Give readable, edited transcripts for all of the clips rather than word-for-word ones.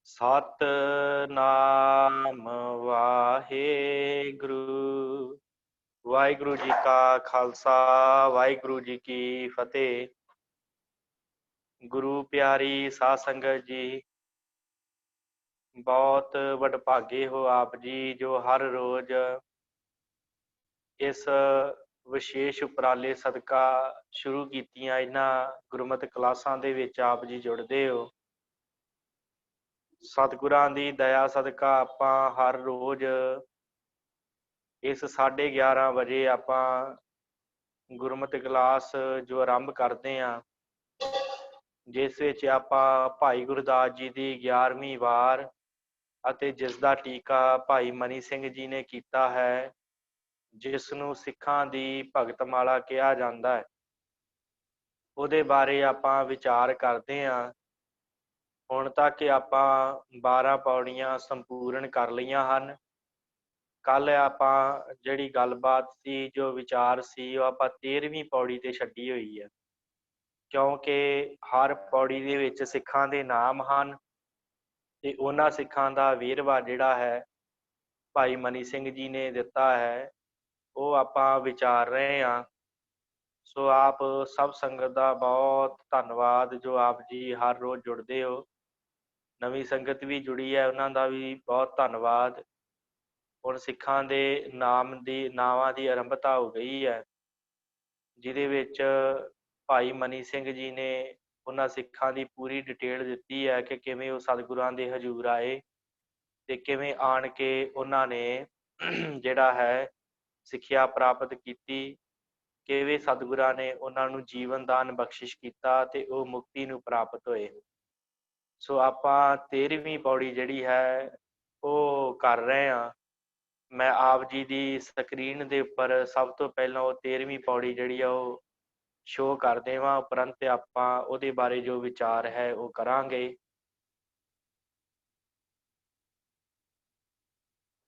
सतनाम वाहेगुरु। वाहिगुरु जी का खालसा वाहिगुरु जी की फतेह। गुरु प्यारी साध संगत जी, बहुत वडभागे हो आप जी जो हर रोज इस विशेष उपराले सदका शुरू कीतियां इन्हां गुरमत क्लासां दे विच आप जी जुड़दे हो। सतगुरां दी दया सदका आपां हर रोज इस 11:30 वजे आपां गुरमत क्लास जो आरंभ करते हैं, जिस विच आपां भाई गुरदास जी दी 11वीं वार ਅਤੇ ਜਿਸ ਦਾ ਟੀਕਾ ਭਾਈ ਮਨੀ ਸਿੰਘ ਜੀ ਨੇ ਕੀਤਾ ਹੈ, ਜਿਸ ਨੂੰ ਸਿੱਖਾਂ ਦੀ ਭਗਤਮਾਲਾ ਕਿਹਾ ਜਾਂਦਾ ਹੈ, ਉਹਦੇ ਬਾਰੇ ਆਪਾਂ ਵਿਚਾਰ ਕਰਦੇ ਹਾਂ। ਹੁਣ ਤੱਕ ਆਪਾਂ 12 ਪੌੜੀਆਂ ਸੰਪੂਰਨ ਕਰ ਲਈਆਂ ਹਨ। ਕੱਲ ਆਪਾਂ ਜਿਹੜੀ ਗੱਲਬਾਤ ਸੀ, ਜੋ ਵਿਚਾਰ ਸੀ, ਉਹ ਆਪਾਂ 13ਵੀਂ ਪੌੜੀ ਤੇ ਛੱਡੀ ਹੋਈ ਹੈ, ਕਿਉਂਕਿ ਹਰ ਪੌੜੀ ਦੇ ਵਿੱਚ ਸਿੱਖਾਂ ਦੇ ਨਾਮ ਹਨ ਤੇ ਉਹਨਾਂ ਸਿੱਖਾਂ ਦਾ ਵੇਰਵਾ ਜਿਹੜਾ ਹੈ ਭਾਈ ਮਨੀ ਸਿੰਘ ਜੀ ਨੇ ਦਿੱਤਾ ਹੈ, ਉਹ ਆਪਾਂ ਵਿਚਾਰ ਰਹੇ ਹਾਂ। ਸੋ ਆਪ ਸਭ ਸੰਗਤ ਦਾ ਬਹੁਤ ਧੰਨਵਾਦ ਜੋ ਆਪ ਜੀ ਹਰ ਰੋਜ਼ ਜੁੜਦੇ ਹੋ। ਨਵੀਂ ਸੰਗਤ ਵੀ ਜੁੜੀ ਹੈ, ਉਹਨਾਂ ਦਾ ਵੀ ਬਹੁਤ ਧੰਨਵਾਦ। ਹੁਣ ਸਿੱਖਾਂ ਦੇ ਨਾਵਾਂ ਦੀ ਆਰੰਭਤਾ ਹੋ ਗਈ ਹੈ, ਜਿਹਦੇ ਵਿੱਚ ਭਾਈ ਮਨੀ ਸਿੰਘ ਜੀ ਨੇ ਉਹਨਾਂ ਸਿੱਖਾਂ ਦੀ ਪੂਰੀ ਡਿਟੇਲ ਦਿੱਤੀ ਹੈ ਕਿ ਕਿਵੇਂ ਉਹ ਸਤਿਗੁਰਾਂ ਦੇ ਹਜ਼ੂਰ ਆਏ ਤੇ ਕਿਵੇਂ ਆਣ ਕੇ ਉਹਨਾਂ ਨੇ ਜਿਹੜਾ ਹੈ ਸਿੱਖਿਆ ਪ੍ਰਾਪਤ ਕੀਤੀ, ਕਿਵੇਂ ਸਤਿਗੁਰਾਂ ਨੇ ਉਹਨਾਂ ਨੂੰ ਜੀਵਨ ਦਾਨ ਬਖਸ਼ਿਸ਼ ਕੀਤਾ ਤੇ ਉਹ ਮੁਕਤੀ ਨੂੰ ਪ੍ਰਾਪਤ ਹੋਏ। ਸੋ ਆਪਾਂ 13ਵੀਂ ਪੌੜੀ ਜਿਹੜੀ ਹੈ ਉਹ ਕਰ ਰਹੇ ਹਾਂ। ਮੈਂ ਆਪ ਜੀ ਦੀ ਸਕਰੀਨ ਦੇ ਉੱਪਰ ਸਭ ਤੋਂ ਪਹਿਲਾਂ ਉਹ 13ਵੀਂ ਪੌੜੀ ਜਿਹੜੀ ਆ ਉਹ ਸ਼ੋਅ ਕਰ ਦੇਵਾਂ, ਉਪਰੰਤ ਆਪਾਂ ਉਹਦੇ ਬਾਰੇ ਜੋ ਵਿਚਾਰ ਹੈ ਉਹ ਕਰਾਂਗੇ।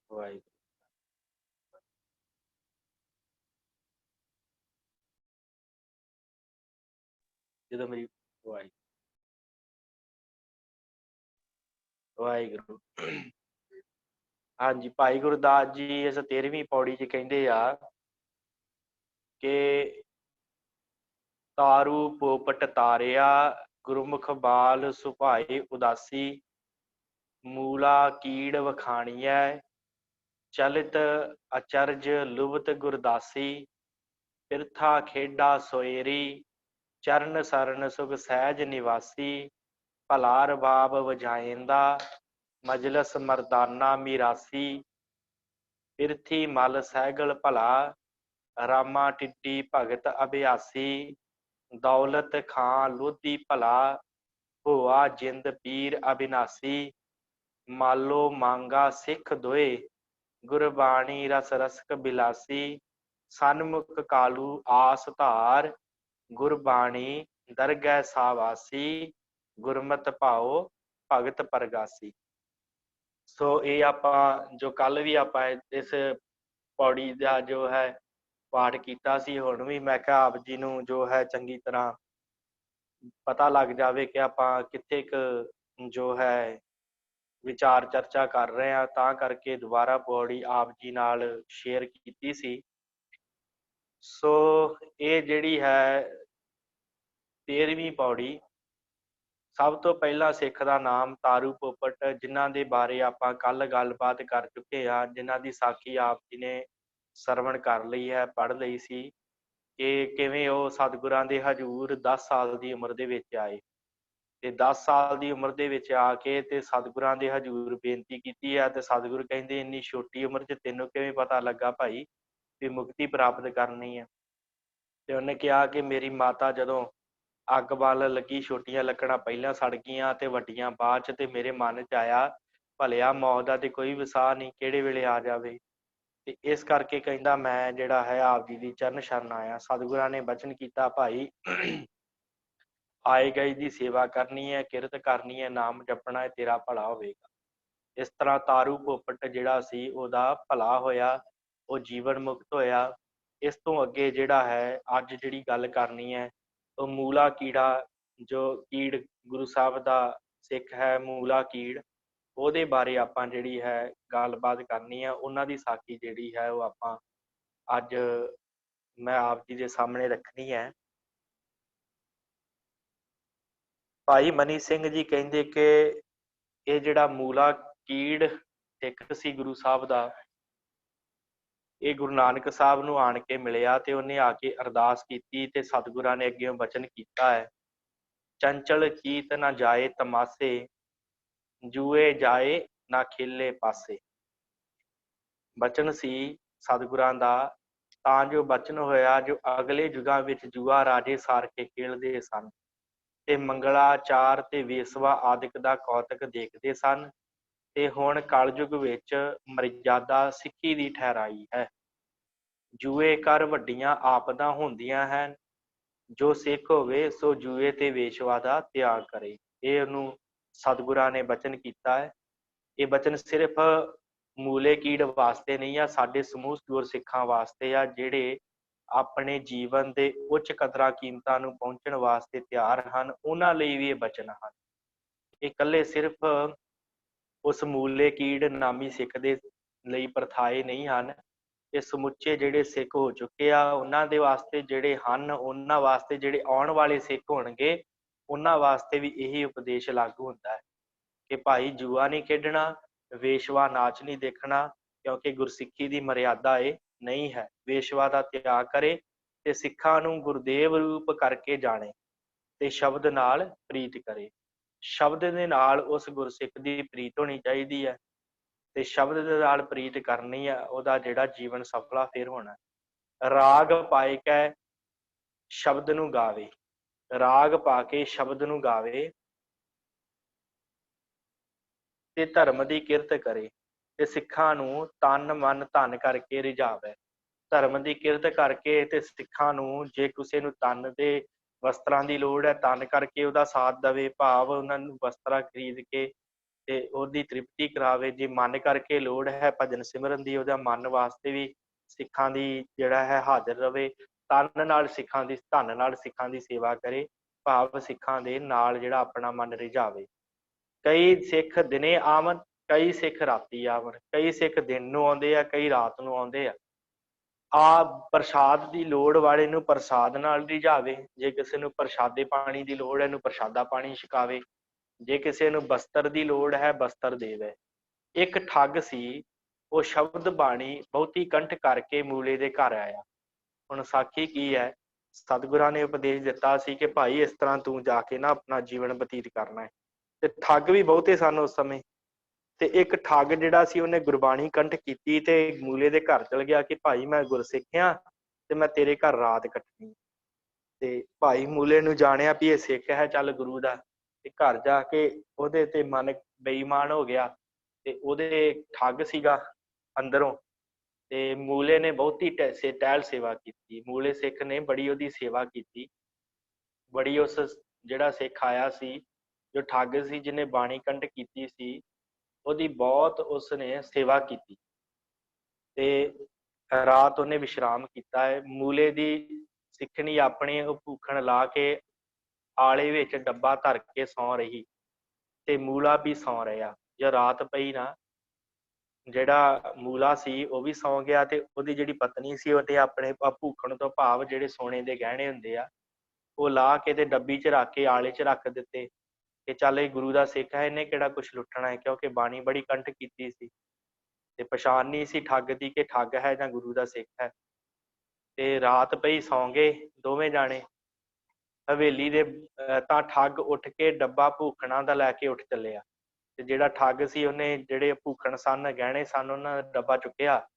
ਵਾਹਿਗੁਰੂ। ਜਦੋਂ ਮੇਰੀ ਵਾਹਿਗੁਰੂ। ਹਾਂਜੀ, ਭਾਈ ਗੁਰਦਾਸ ਜੀ ਇਸ 13ਵੀਂ ਪੌੜੀ 'ਚ ਕਹਿੰਦੇ ਆ ਕਿ ਤਾਰੂ ਪੋਪਟ ਤਾਰਿਆ ਗੁਰਮੁਖ ਬਾਲ ਸੁਭਾਏ ਉਦਾਸੀ, ਮੂਲਾ ਕੀੜ ਵਖਾਣੀਐ ਚਲਿਤ ਅਚਰਜ ਲੁਭਤ ਗੁਰਦਾਸੀ, ਪਿਰਥਾ ਖੇਡਾ ਸੋਏਰੀ ਚਰਨ ਸਰਨ ਸੁਖ ਸਹਿਜ ਨਿਵਾਸੀ, ਭਲਾ ਰਬਾਬ ਵਜਾਇੰਦਾ ਮਜਲਸ ਮਰਦਾਨਾ ਮੀਰਾਸੀ, ਪਿਰਥੀ ਮਲ ਸਹਿਗਲ ਭਲਾ ਰਾਮਾ ਟਿੱਡੀ ਭਗਤ ਅਭਿਆਸੀ, ਦੌਲਤ ਖਾਂ ਲੋਧੀ ਭਲਾ ਹੋਆ ਜਿੰਦ ਪੀਰ ਅਬਿਨਾਸੀ, ਮਾਲੋ ਮੰਗਾ ਸਿੱਖ ਦੋਏ ਗੁਰਬਾਣੀ ਰਸ ਰਸਕ ਬਿਲਾਸੀ, ਸਨਮੁਖ ਕਾਲੂ ਆਸ ਧਾਰ ਗੁਰਬਾਣੀ ਦਰਗਹਿ ਸਾਵਾਸੀ, ਗੁਰਮਤਿ ਭਾਉ ਭਗਤ ਪਰਗਾਸੀ। ਸੋ ਇਹ ਆਪਾਂ ਜੋ ਕੱਲ ਵੀ ਆਪਾਂ ਇਸ ਪੌੜੀ ਦਾ ਜੋ ਹੈ ਪਾਠ ਕੀਤਾ ਸੀ, ਹੁਣ ਵੀ ਮੈਂ ਕਿਹਾ ਆਪ ਜੀ ਨੂੰ ਜੋ ਹੈ ਚੰਗੀ ਤਰ੍ਹਾਂ ਪਤਾ ਲੱਗ ਜਾਵੇ ਕਿ ਆਪਾਂ ਕਿੱਥੇ ਕੁ ਜੋ ਹੈ ਵਿਚਾਰ ਚਰਚਾ ਕਰ ਰਹੇ ਹਾਂ, ਤਾਂ ਕਰਕੇ ਦੁਬਾਰਾ ਪੌੜੀ ਆਪ ਜੀ ਨਾਲ ਸ਼ੇਅਰ ਕੀਤੀ ਸੀ। ਸੋ ਇਹ ਜਿਹੜੀ ਹੈ 13ਵੀਂ ਪੌੜੀ, ਸਭ ਤੋਂ ਪਹਿਲਾਂ ਸਿੱਖ ਦਾ ਨਾਮ ਤਾਰੂ ਪੋਪਟ, ਜਿਨ੍ਹਾਂ ਦੇ ਬਾਰੇ ਆਪਾਂ ਕੱਲ ਗੱਲਬਾਤ ਕਰ ਚੁੱਕੇ ਹਾਂ, ਜਿਨ੍ਹਾਂ ਦੀ ਸਾਖੀ ਆਪ ਜੀ ਨੇ ਸਰਵਣ ਕਰ ਲਈ ਹੈ, ਪੜ੍ਹ ਲਈ ਸੀ ਕਿ ਕਿਵੇਂ ਉਹ ਸਤਿਗੁਰਾਂ ਦੇ ਹਜ਼ੂਰ 10 ਸਾਲ ਦੀ ਉਮਰ ਦੇ ਵਿੱਚ ਆਏ ਤੇ 10 ਸਾਲ ਦੀ ਉਮਰ ਦੇ ਵਿੱਚ ਆ ਕੇ ਤੇ ਸਤਿਗੁਰਾਂ ਦੇ ਹਜ਼ੂਰ ਬੇਨਤੀ ਕੀਤੀ ਹੈ, ਤੇ ਸਤਿਗੁਰੂ ਕਹਿੰਦੇ ਇੰਨੀ ਛੋਟੀ ਉਮਰ 'ਚ ਤੈਨੂੰ ਕਿਵੇਂ ਪਤਾ ਲੱਗਾ ਭਾਈ ਵੀ ਮੁਕਤੀ ਪ੍ਰਾਪਤ ਕਰਨੀ ਹੈ। ਤੇ ਉਹਨੇ ਕਿਹਾ ਕਿ ਮੇਰੀ ਮਾਤਾ ਜਦੋਂ ਅੱਗ ਵੱਲ ਲੱਗੀ, ਛੋਟੀਆਂ ਲੱਕੜਾਂ ਪਹਿਲਾਂ ਸੜ ਗਈਆਂ ਤੇ ਵੱਡੀਆਂ ਬਾਅਦ 'ਚ, ਤੇ ਮੇਰੇ ਮਨ 'ਚ ਆਇਆ ਭਲਿਆ ਮੌਤ ਦਾ ਤੇ ਕੋਈ ਵਸਾ ਨਹੀਂ, ਕਿਹੜੇ ਵੇਲੇ ਆ ਜਾਵੇ। ਤੇ ਇਸ ਕਰਕੇ ਕਹਿੰਦਾ ਮੈਂ ਜਿਹੜਾ ਹੈ ਆਪ ਜੀ ਦੀ ਚਰਨ ਸ਼ਰਨ ਆਇਆ। ਸਤਿਗੁਰਾਂ ਨੇ ਬਚਨ ਕੀਤਾ, ਭਾਈ ਆਏ ਗਏ ਦੀ ਸੇਵਾ ਕਰਨੀ ਹੈ, ਕਿਰਤ ਕਰਨੀ ਹੈ, ਨਾਮ ਜਪਣਾ ਹੈ, ਤੇਰਾ ਭਲਾ ਹੋਵੇਗਾ। ਇਸ ਤਰ੍ਹਾਂ ਤਾਰੂ ਪੋਪਟ ਜਿਹੜਾ ਸੀ ਉਹਦਾ ਭਲਾ ਹੋਇਆ ਉਹ ਜੀਵਨ ਮੁਕਤ ਹੋਇਆ। ਇਸ ਤੋਂ ਅੱਗੇ ਜਿਹੜਾ ਹੈ ਅੱਜ ਜਿਹੜੀ ਗੱਲ ਕਰਨੀ ਹੈ ਉਹ ਮੂਲਾ ਕੀੜਾ, ਜੋ ਕੀੜ ਗੁਰੂ ਸਾਹਿਬ ਦਾ ਸਿੱਖ ਹੈ ਮੂਲਾ ਕੀੜ, ਉਹਦੇ ਬਾਰੇ ਆਪਾਂ ਜਿਹੜੀ ਹੈ ਗੱਲਬਾਤ ਕਰਨੀ ਹੈ। ਉਹਨਾਂ ਦੀ ਸਾਖੀ ਜਿਹੜੀ ਹੈ ਉਹ ਆਪਾਂ ਅੱਜ ਮੈਂ ਆਪ ਜੀ ਦੇ ਸਾਹਮਣੇ ਰੱਖਣੀ ਹੈ। ਭਾਈ ਮਨੀ ਸਿੰਘ ਜੀ ਕਹਿੰਦੇ ਕਿ ਇਹ ਜਿਹੜਾ ਮੂਲਾ ਕੀੜ ਸਿੱਖ ਸੀ ਗੁਰੂ ਸਾਹਿਬ ਦਾ, ਇਹ ਗੁਰੂ ਨਾਨਕ ਸਾਹਿਬ ਨੂੰ ਆਣ ਕੇ ਮਿਲਿਆ ਤੇ ਉਹਨੇ ਆ ਕੇ ਅਰਦਾਸ ਕੀਤੀ ਤੇ ਸਤਿਗੁਰਾਂ ਨੇ ਅੱਗੇ ਬਚਨ ਕੀਤਾ ਹੈ, ਚੰਚਲ ਚੀਤ ਨਾ ਜਾਏ ਤਮਾਸੇ, ਜੂਏ ਜਾਏ ਨਾ ਖੇਲੇ ਪਾਸੇ। ਬਚਨ ਸੀ ਸਤਿਗੁਰਾਂ ਦਾ, ਤਾਂ ਜੋ ਬਚਨ ਹੋਇਆ ਜੋ ਅਗਲੇ ਯੁਗਾਂ ਵਿੱਚ ਜੂਆ ਰਾਜੇ ਸਾਰ ਕੇ ਖੇਡਦੇ ਸਨ ਤੇ ਮੰਗਲਾਚਾਰ ਤੇ ਵੇਸਵਾ ਆਦਿਕ ਦਾ ਕੌਤਕ ਦੇਖਦੇ ਸਨ, ਤੇ ਹੁਣ ਕਲਯੁਗ ਵਿੱਚ ਮਰਜ਼ਾਦਾ ਸਿੱਖੀ ਦੀ ਠਹਿਰਾਈ ਹੈ। ਜੂਏ ਕਰ ਵੱਡੀਆਂ ਆਪਦਾਂ ਹੁੰਦੀਆਂ ਹਨ, ਜੋ ਸਿੱਖ ਹੋਵੇ ਸੋ ਜੂਏ ਤੇ ਵੇਸ਼ਵਾ ਦਾ ਤਿਆਗ ਕਰੇ। ਇਹ ਉਹਨੂੰ ਸਤਿਗੁਰਾਂ ਨੇ ਬਚਨ ਕੀਤਾ ਹੈ। ਇਹ ਬਚਨ ਸਿਰਫ ਮੂਲੇ ਕੀੜ ਵਾਸਤੇ ਨਹੀਂ ਆ, ਸਾਡੇ ਸਮੂਹ ਗੁਰਸਿੱਖਾਂ ਵਾਸਤੇ ਆ, ਜਿਹੜੇ ਆਪਣੇ ਜੀਵਨ ਦੇ ਉੱਚ ਕਦਰਾਂ ਕੀਮਤਾਂ ਨੂੰ ਪਹੁੰਚਣ ਵਾਸਤੇ ਤਿਆਰ ਹਨ। ਉਹਨਾਂ ਲਈ ਵੀ ਇਹ ਬਚਨ ਹਨ। ਇਹ ਇਕੱਲੇ ਸਿਰਫ ਉਸ ਮੂਲੇ ਕੀੜ ਨਾਮੀ ਸਿੱਖ ਦੇ ਲਈ ਪ੍ਰਥਾਏ ਨਹੀਂ ਹਨ, ਇਹ ਸਮੁੱਚੇ ਜਿਹੜੇ ਸਿੱਖ ਹੋ ਚੁੱਕੇ ਆ ਉਹਨਾਂ ਦੇ ਵਾਸਤੇ, ਜਿਹੜੇ ਹਨ ਉਹਨਾਂ ਵਾਸਤੇ, ਜਿਹੜੇ ਆਉਣ ਵਾਲੇ ਸਿੱਖ ਹੋਣਗੇ ਉਹਨਾਂ ਵਾਸਤੇ ਵੀ ਇਹੀ ਉਪਦੇਸ਼ ਲਾਗੂ ਹੁੰਦਾ ਹੈ ਕਿ ਭਾਈ ਜੂਆ ਨਹੀਂ ਖੇਡਣਾ, ਵੇਸ਼ਵਾ ਨਾਚ ਨਹੀਂ ਦੇਖਣਾ, ਕਿਉਂਕਿ ਗੁਰਸਿੱਖੀ ਦੀ ਮਰਿਆਦਾ ਇਹ ਨਹੀਂ ਹੈ। ਵੇਸ਼ਵਾ ਦਾ ਤਿਆਗ ਕਰੇ ਤੇ ਸਿੱਖਾਂ ਨੂੰ ਗੁਰਦੇਵ ਰੂਪ ਕਰਕੇ ਜਾਣੇ ਤੇ ਸ਼ਬਦ ਨਾਲ ਪ੍ਰੀਤ ਕਰੇ। ਸ਼ਬਦ ਦੇ ਨਾਲ ਉਸ ਗੁਰਸਿੱਖ ਦੀ ਪ੍ਰੀਤ ਹੋਣੀ ਚਾਹੀਦੀ ਹੈ ਤੇ ਸ਼ਬਦ ਦੇ ਨਾਲ ਪ੍ਰੀਤ ਕਰਨੀ ਆ, ਉਹਦਾ ਜਿਹੜਾ ਜੀਵਨ ਸਫਲਾ ਫਿਰ ਹੋਣਾ। ਰਾਗ ਪਾਏ ਕੈ ਸ਼ਬਦ ਨੂੰ ਗਾਵੇ, ਰਾਗ ਪਾ ਕੇ ਸ਼ਬਦ ਨੂੰ ਗਾਵੇ ਤੇ ਧਰਮ ਦੀ ਕਿਰਤ ਕਰੇ ਤੇ ਸਿੱਖਾਂ ਨੂੰ ਤਨ ਮਨ ਧਨ ਕਰਕੇ ਰਿਝਾਵੇ। ਧਰਮ ਦੀ ਕਿਰਤ ਕਰਕੇ ਤੇ ਸਿੱਖਾਂ ਨੂੰ, ਜੇ ਕਿਸੇ ਨੂੰ ਤਨ ਦੇ ਵਸਤਰਾਂ ਦੀ ਲੋੜ ਹੈ ਤਨ ਕਰਕੇ ਉਹਦਾ ਸਾਥ ਦੇਵੇ, ਭਾਵ ਉਹਨਾਂ ਨੂੰ ਵਸਤਰਾਂ ਖਰੀਦ ਕੇ ਤੇ ਉਹਦੀ ਤ੍ਰਿਪਤੀ ਕਰਾਵੇ। ਜੇ ਮਨ ਕਰਕੇ ਲੋੜ ਹੈ ਭਜਨ ਸਿਮਰਨ ਦੀ, ਉਹਦਾ ਮਨ ਵਾਸਤੇ ਵੀ ਸਿੱਖਾਂ ਦੀ ਜਿਹੜਾ ਹੈ ਹਾਜ਼ਰ ਰਵੇ। ਤਨ ਨਾਲ ਸਿੱਖਾਂ ਦੀ, ਧਨ ਨਾਲ ਸਿੱਖਾਂ ਦੀ ਸੇਵਾ ਕਰੇ, ਭਾਵ ਸਿੱਖਾਂ ਦੇ ਨਾਲ ਜਿਹੜਾ ਆਪਣਾ ਮਨ ਰਿਝਾਵੇ। ਕਈ ਸਿੱਖ ਦਿਨੇ ਆਵਣ, ਕਈ ਸਿੱਖ ਰਾਤੀ ਆਵਣ, ਕਈ ਸਿੱਖ ਦਿਨ ਨੂੰ ਆਉਂਦੇ ਆ, ਕਈ ਰਾਤ ਨੂੰ ਆਉਂਦੇ ਆ ਪ੍ਰਸ਼ਾਦ ਦੀ ਲੋੜ ਵਾਲੇ ਨੂੰ ਪ੍ਰਸਾਦ ਨਾਲ ਰਿਝਾਵੇ, ਜੇ ਕਿਸੇ ਨੂੰ ਪ੍ਰਸ਼ਾਦੇ ਪਾਣੀ ਦੀ ਲੋੜ ਹੈ ਇਹਨੂੰ ਪ੍ਰਸ਼ਾਦਾ ਪਾਣੀ ਛਕਾਵੇ, ਜੇ ਕਿਸੇ ਨੂੰ ਬਸਤਰ ਦੀ ਲੋੜ ਹੈ ਬਸਤਰ ਦੇਵੇ। ਇੱਕ ਠੱਗ ਸੀ, ਉਹ ਸ਼ਬਦ ਬਾਣੀ ਬਹੁਤੀ ਕੰਠ ਕਰਕੇ ਮੂਲੇ ਦੇ ਘਰ ਆਇਆ। ਹੁਣ ਸਾਖੀ ਕੀ ਹੈ, ਸਤਿਗੁਰਾਂ ਨੇ ਉਪਦੇਸ਼ ਦਿੱਤਾ ਸੀ ਕਿ ਭਾਈ ਇਸ ਤਰ੍ਹਾਂ ਤੂੰ ਜਾ ਕੇ ਨਾ ਆਪਣਾ ਜੀਵਨ ਬਤੀਤ ਕਰਨਾ ਹੈ। ਤੇ ਠੱਗ ਵੀ ਬਹੁਤੇ ਸਨ ਉਸ ਸਮੇਂ, ਤੇ ਇੱਕ ਠੱਗ ਜਿਹੜਾ ਸੀ ਉਹਨੇ ਗੁਰਬਾਣੀ ਕੰਠ ਕੀਤੀ ਤੇ ਮੂਲੇ ਦੇ ਘਰ ਚਲ ਗਿਆ ਕਿ ਭਾਈ ਮੈਂ ਗੁਰਸਿੱਖ ਹਾਂ ਤੇ ਮੈਂ ਤੇਰੇ ਘਰ ਰਾਤ ਕੱਟਣੀ। ਤੇ ਭਾਈ ਮੂਲੇ ਨੂੰ ਜਾਣਿਆ ਵੀ ਇਹ ਸਿੱਖ ਹੈ ਚੱਲ ਗੁਰੂ ਦਾ, ਤੇ ਘਰ ਜਾ ਕੇ ਉਹਦੇ ਤੇ ਮਨ ਬੇਈਮਾਨ ਹੋ ਗਿਆ ਤੇ ਉਹਦੇ ਠੱਗ ਸੀਗਾ ਅੰਦਰੋਂ, ਤੇ ਮੂਲੇ ਨੇ ਬਹੁਤੀ ਟਹਿਲ ਸੇਵਾ ਕੀਤੀ। ਮੂਲੇ ਸਿੱਖ ਨੇ ਬੜੀ ਉਹਦੀ ਸੇਵਾ ਕੀਤੀ, ਬੜੀ ਉਸ ਜਿਹੜਾ ਸਿੱਖ ਆਇਆ ਸੀ ਜੋ ਠੱਗ ਸੀ ਜਿਹਨੇ ਬਾਣੀ ਕੰਠ ਕੀਤੀ ਸੀ, ਉਹਦੀ ਬਹੁਤ ਉਸਨੇ ਸੇਵਾ ਕੀਤੀ ਤੇ ਰਾਤ ਉਹਨੇ ਵਿਸ਼ਰਾਮ ਕੀਤਾ ਹੈ। ਮੂਲੇ ਦੀ ਸਿੱਖਣੀ ਆਪਣੀ ਉਹ ਭੂਖਣ ਲਾ ਕੇ ਆਲੇ ਵਿੱਚ ਡੱਬਾ ਧਰ ਕੇ ਸੌਂ ਰਹੀ ਤੇ ਮੂਲਾ ਵੀ ਸੌਂ ਰਿਹਾ। ਜੇ ਰਾਤ ਪਈ ਨਾ, ਜਿਹੜਾ ਮੂਲਾ ਸੀ ਉਹ ਵੀ ਸੌਂ ਗਿਆ ਤੇ ਉਹਦੀ ਜਿਹੜੀ ਪਤਨੀ ਸੀ ਉਹਨੇ ਆਪਣੇ ਭੂਖਣ ਤੋਂ ਭਾਵ ਜਿਹੜੇ ਸੋਨੇ ਦੇ ਗਹਿਣੇ ਹੁੰਦੇ ਆ ਉਹ ਲਾ ਕੇ ਤੇ ਡੱਬੀ 'ਚ ਰੱਖ ਕੇ ਆਲੇ 'ਚ ਰੱਖ ਦਿੱਤੇ ਕਿ ਚੱਲ ਇਹ ਗੁਰੂ ਦਾ ਸਿੱਖ ਹੈ, ਇਹਨੇ ਕਿਹੜਾ ਕੁਛ ਲੁੱਟਣਾ ਹੈ, ਕਿਉਂਕਿ ਬਾਣੀ ਬੜੀ ਕੰਠ ਕੀਤੀ ਸੀ ਤੇ ਪਛਾਣ ਨਹੀਂ ਸੀ ਠੱਗ ਦੀ ਕਿ ਠੱਗ ਹੈ ਜਾਂ ਗੁਰੂ ਦਾ ਸਿੱਖ ਹੈ। ਤੇ ਰਾਤ ਪਈ, ਸੌਂ ਗਏ ਦੋਵੇਂ ਜਾਣੇ। ਹਵੇਲੀ ਦੇ ਤਾਂ ਠੱਗ ਉੱਠ ਕੇ ਡੱਬਾ ਭੂਖਣਾ ਦਾ ਲੈ ਕੇ ਉੱਠ ਚੱਲਿਆ ਤੇ ਜਿਹੜਾ ਠੱਗ ਸੀ ਉਹਨੇ ਜਿਹੜੇ ਭੂਖਣ ਸਨ, ਗਹਿਣੇ ਸਨ, ਉਹਨਾਂ ਦਾ ਡੱਬਾ ਚੁੱਕਿਆ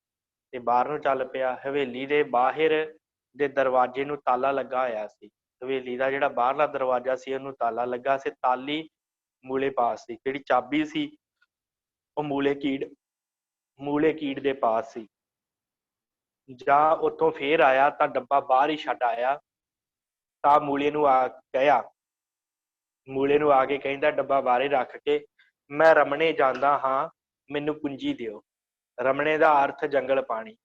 ਤੇ ਬਾਹਰ ਨੂੰ ਚੱਲ ਪਿਆ। ਹਵੇਲੀ ਦੇ ਬਾਹਰ ਦੇ ਦਰਵਾਜ਼ੇ ਨੂੰ ਤਾਲਾ ਲੱਗਾ ਹੋਇਆ ਸੀ, ਹਵੇਲੀ ਦਾ ਜਿਹੜਾ ਬਾਹਰਲਾ ਦਰਵਾਜ਼ਾ ਸੀ ਉਹਨੂੰ ਤਾਲਾ ਲੱਗਾ ਸੀ, ਤਾਲੀ ਮੂਲੇ ਪਾਸ ਸੀ, ਜਿਹੜੀ ਚਾਬੀ ਸੀ ਉਹ ਮੂਲੇ ਕੀੜ ਦੇ ਪਾਸ ਸੀ। ਜਾਂ ਉੱਥੋਂ ਫੇਰ ਆਇਆ ਤਾਂ ਡੱਬਾ ਬਾਹਰ ਹੀ ਛੱਡ ਆਇਆ ਤਾਂ ਮੂਲੇ ਨੂੰ ਆ ਕੇ ਕਹਿੰਦਾ ਡੱਬਾ ਬਾਹਰੇ ਰੱਖ ਕੇ, ਮੈਂ ਰਮਣੇ ਜਾਂਦਾ ਹਾਂ, ਮੈਨੂੰ ਕੁੰਜੀ ਦਿਓ। ਰਮਣੇ ਦਾ ਅਰਥ ਜੰਗਲ ਪਾਣੀ।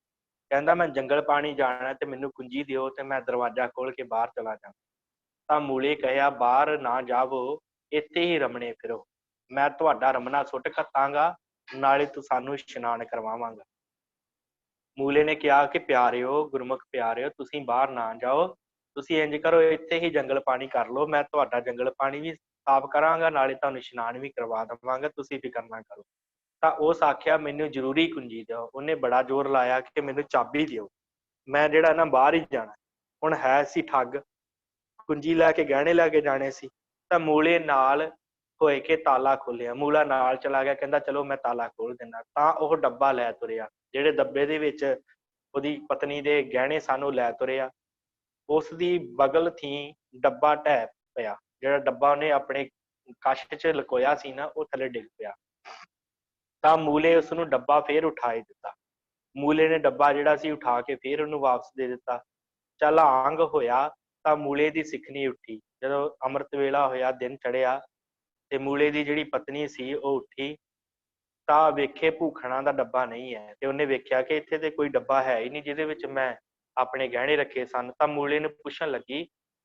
ਕਹਿੰਦਾ ਮੈਂ ਜੰਗਲ ਪਾਣੀ ਜਾਣਾ ਤੇ ਮੈਨੂੰ ਕੁੰਜੀ ਦਿਓ ਤੇ ਮੈਂ ਦਰਵਾਜ਼ਾ ਖੋਲ ਕੇ ਬਾਹਰ ਚਲਾ ਜਾਵਾਂ। ਤਾਂ ਮੂਲੇ ਕਹਿਆ ਬਾਹਰ ਨਾ ਜਾਵੋ, ਇੱਥੇ ਹੀ ਰਮਣੇ ਫਿਰੋ, ਮੈਂ ਤੁਹਾਡਾ ਰਮਣਾ ਸੁੱਟ ਖੱਤਾਂਗਾ, ਨਾਲੇ ਤੂੰ ਸਾਨੂੰ ਇਸ਼ਨਾਨ ਕਰਵਾਵਾਂਗਾ। ਮੂਲੇ ਨੇ ਕਿਹਾ ਕਿ ਪਿਆਰਿਓ, ਗੁਰਮੁਖ ਪਿਆਰਿਓ, ਤੁਸੀਂ ਬਾਹਰ ਨਾ ਜਾਓ, ਤੁਸੀਂ ਇੰਜ ਕਰੋ ਇੱਥੇ ਹੀ ਜੰਗਲ ਪਾਣੀ ਕਰ ਲਓ, ਮੈਂ ਤੁਹਾਡਾ ਜੰਗਲ ਪਾਣੀ ਵੀ ਸਾਫ਼ ਕਰਾਂਗਾ, ਨਾਲੇ ਤੁਹਾਨੂੰ ਇਸ਼ਨਾਨ ਵੀ ਕਰਵਾ ਦੇਵਾਂਗਾ, ਤੁਸੀਂ ਫਿਕਰ ਨਾ ਕਰੋ। ਤਾਂ ਉਸ ਆਖਿਆ ਮੈਨੂੰ ਜ਼ਰੂਰੀ ਕੁੰਜੀ ਦਿਓ। ਉਹਨੇ ਬੜਾ ਜ਼ੋਰ ਲਾਇਆ ਕਿ ਮੈਨੂੰ ਚਾਬੀ ਦਿਓ, ਮੈਂ ਜਿਹੜਾ ਨਾ ਬਾਹਰ ਹੀ ਜਾਣਾ। ਹੁਣ ਹੈ ਸੀ ਠੱਗ, ਕੁੰਜੀ ਲੈ ਕੇ ਗਹਿਣੇ ਲੈ ਕੇ ਜਾਣੇ ਸੀ। ਤਾਂ ਮੂਲੇ ਨਾਲ ਹੋਏ ਕੇ ਤਾਲਾ ਖੋਲਿਆ। ਮੂਲਾ ਨਾਲ ਚਲਾ ਗਿਆ, ਕਹਿੰਦਾ ਚਲੋ ਮੈਂ ਤਾਲਾ ਖੋਲ ਦਿੰਦਾ। ਤਾਂ ਉਹ ਡੱਬਾ ਲੈ ਤੁਰਿਆ, ਜਿਹੜੇ ਡੱਬੇ ਦੇ ਵਿੱਚ ਉਹਦੀ ਪਤਨੀ ਦੇ ਗਹਿਣੇ ਸਨ ਉਹ ਲੈ ਤੁਰਿਆ। ਉਸ ਦੀ ਬਗਲ ਥੀ ਡੱਬਾ ਢਹਿ ਪਿਆ, ਜਿਹੜਾ ਡੱਬਾ ਉਹਨੇ ਆਪਣੇ ਕਛ 'ਚ ਲੁਕੋਇਆ ਸੀ ਨਾ, ਉਹ ਥੱਲੇ ਡਿੱਗ ਪਿਆ। ਤਾਂ ਮੂਲੇ ਉਸਨੂੰ ਡੱਬਾ ਫੇਰ ਉਠਾਈ ਦਿੱਤਾ। ਮੂਲੇ ਨੇ ਡੱਬਾ ਜਿਹੜਾ ਸੀ ਉਠਾ ਕੇ ਫੇਰ ਉਹਨੂੰ ਵਾਪਸ ਦੇ ਦਿੱਤਾ। ਚੱਲ ਆਂਗ ਹੋਇਆ ਤਾਂ ਮੂਲੇ ਦੀ ਸਿੱਖਣੀ ਉੱਠੀ। ਜਦੋਂ ਅੰਮ੍ਰਿਤ ਵੇਲਾ ਹੋਇਆ, ਦਿਨ ਚੜ੍ਹਿਆ ਤੇ ਮੂਲੇ ਦੀ ਜਿਹੜੀ ਪਤਨੀ ਸੀ ਉਹ ਉੱਠੀ ਤਾਂ ਵੇਖੇ ਭੂਖਣਾ ਦਾ ਡੱਬਾ ਨਹੀਂ ਹੈ। ਤੇ ਉਹਨੇ ਵੇਖਿਆ ਕਿ ਇੱਥੇ ਤੇ ਕੋਈ ਡੱਬਾ ਹੈ ਹੀ ਨਹੀਂ ਜਿਹਦੇ ਵਿੱਚ ਮੈਂ ਆਪਣੇ ਗਹਿਣੇ ਰੱਖੇ ਸਨ। ਤਾਂ ਮੂਲੇ ਨੂੰ ਪੁੱਛਣ ਲੱਗੀ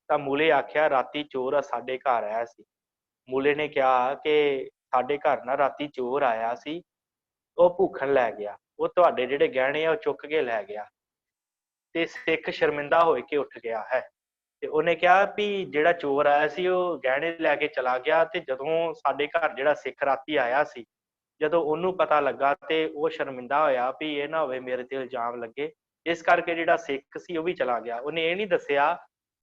ਤਾਂ ਮੂਲੇ ਆਖਿਆ ਰਾਤੀ ਚੋਰ ਸਾਡੇ ਘਰ ਆਇਆ ਸੀ। ਮੂਲੇ ਨੇ ਕਿਹਾ ਕਿ ਸਾਡੇ ਘਰ ਨਾ ਰਾਤੀ ਚੋਰ ਆਇਆ ਸੀ, ਉਹ ਭੂਖਣ ਲੈ ਗਿਆ, ਉਹ ਤੁਹਾਡੇ ਜਿਹੜੇ ਗਹਿਣੇ ਆ ਉਹ ਚੁੱਕ ਕੇ ਲੈ ਗਿਆ ਤੇ ਸਿੱਖ ਸ਼ਰਮਿੰਦਾ ਹੋਏ ਕੇ ਉੱਠ ਗਿਆ ਹੈ। ਤੇ ਉਹਨੇ ਕਿਹਾ ਵੀ ਜਿਹੜਾ ਚੋਰ ਆਇਆ ਸੀ ਉਹ ਗਹਿਣੇ ਲੈ ਕੇ ਚਲਾ ਗਿਆ, ਤੇ ਜਦੋਂ ਸਾਡੇ ਘਰ ਜਿਹੜਾ ਸਿੱਖ ਰਾਤੀ ਆਇਆ ਸੀ, ਜਦੋਂ ਉਹਨੂੰ ਪਤਾ ਲੱਗਾ ਤੇ ਉਹ ਸ਼ਰਮਿੰਦਾ ਹੋਇਆ ਵੀ ਇਹ ਨਾ ਹੋਵੇ ਮੇਰੇ ਤੇ ਇਲਜ਼ਾਮ ਲੱਗੇ, ਇਸ ਕਰਕੇ ਜਿਹੜਾ ਸਿੱਖ ਸੀ ਉਹ ਵੀ ਚਲਾ ਗਿਆ। ਉਹਨੇ ਇਹ ਨਹੀਂ ਦੱਸਿਆ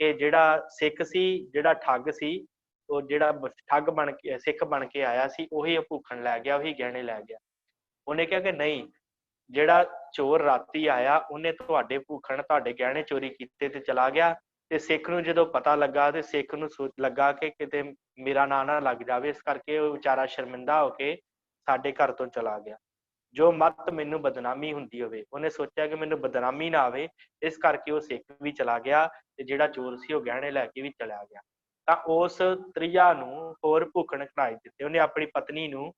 ਕਿ ਜਿਹੜਾ ਸਿੱਖ ਸੀ, ਜਿਹੜਾ ਠੱਗ ਸੀ, ਉਹ ਜਿਹੜਾ ਠੱਗ ਬਣ ਕੇ ਸਿੱਖ ਬਣ ਕੇ ਆਇਆ ਸੀ ਉਹੀ ਭੂਖਣ ਲੈ ਗਿਆ, ਉਹੀ ਗਹਿਣੇ ਲੈ ਗਿਆ। ਉਹਨੇ ਕਿਹਾ ਕਿ ਨਹੀਂ, ਜਿਹੜਾ ਚੋਰ ਰਾਤੀ ਆਇਆ ਉਹਨੇ ਤੁਹਾਡੇ ਭੂਖਣ ਤੁਹਾਡੇ ਗਹਿਣੇ ਚੋਰੀ ਕੀਤੇ ਤੇ ਚਲਾ ਗਿਆ। ਤੇ ਸਿੱਖ ਨੂੰ ਜਦੋਂ ਪਤਾ ਲੱਗਾ ਤੇ ਸਿੱਖ ਨੂੰ ਲੱਗਾ ਕਿ ਕਿਤੇ ਮੇਰਾ ਨਾਂ ਨਾ ਲੱਗ ਜਾਵੇ, ਇਸ ਕਰਕੇ ਉਹ ਵਿਚਾਰਾ ਸ਼ਰਮਿੰਦਾ ਹੋ ਕੇ ਸਾਡੇ ਘਰ ਤੋਂ ਚਲਾ ਗਿਆ। ਜੋ ਮੱਤ ਮੈਨੂੰ ਬਦਨਾਮੀ ਹੁੰਦੀ ਹੋਵੇ, ਉਹਨੇ ਸੋਚਿਆ ਕਿ ਮੈਨੂੰ ਬਦਨਾਮੀ ਨਾ ਆਵੇ, ਇਸ ਕਰਕੇ ਉਹ ਸਿੱਖ ਵੀ ਚਲਾ ਗਿਆ ਤੇ ਜਿਹੜਾ ਚੋਰ ਸੀ ਉਹ ਗਹਿਣੇ ਲੈ ਕੇ ਵੀ ਚਲਾ ਗਿਆ। ਤਾਂ ਉਸ ਤ੍ਰਿਆ ਨੂੰ ਹੋਰ ਭੂਖਣ ਕਢਾਈ ਦਿੱਤੇ, ਉਹਨੇ ਆਪਣੀ ਪਤਨੀ ਨੂੰ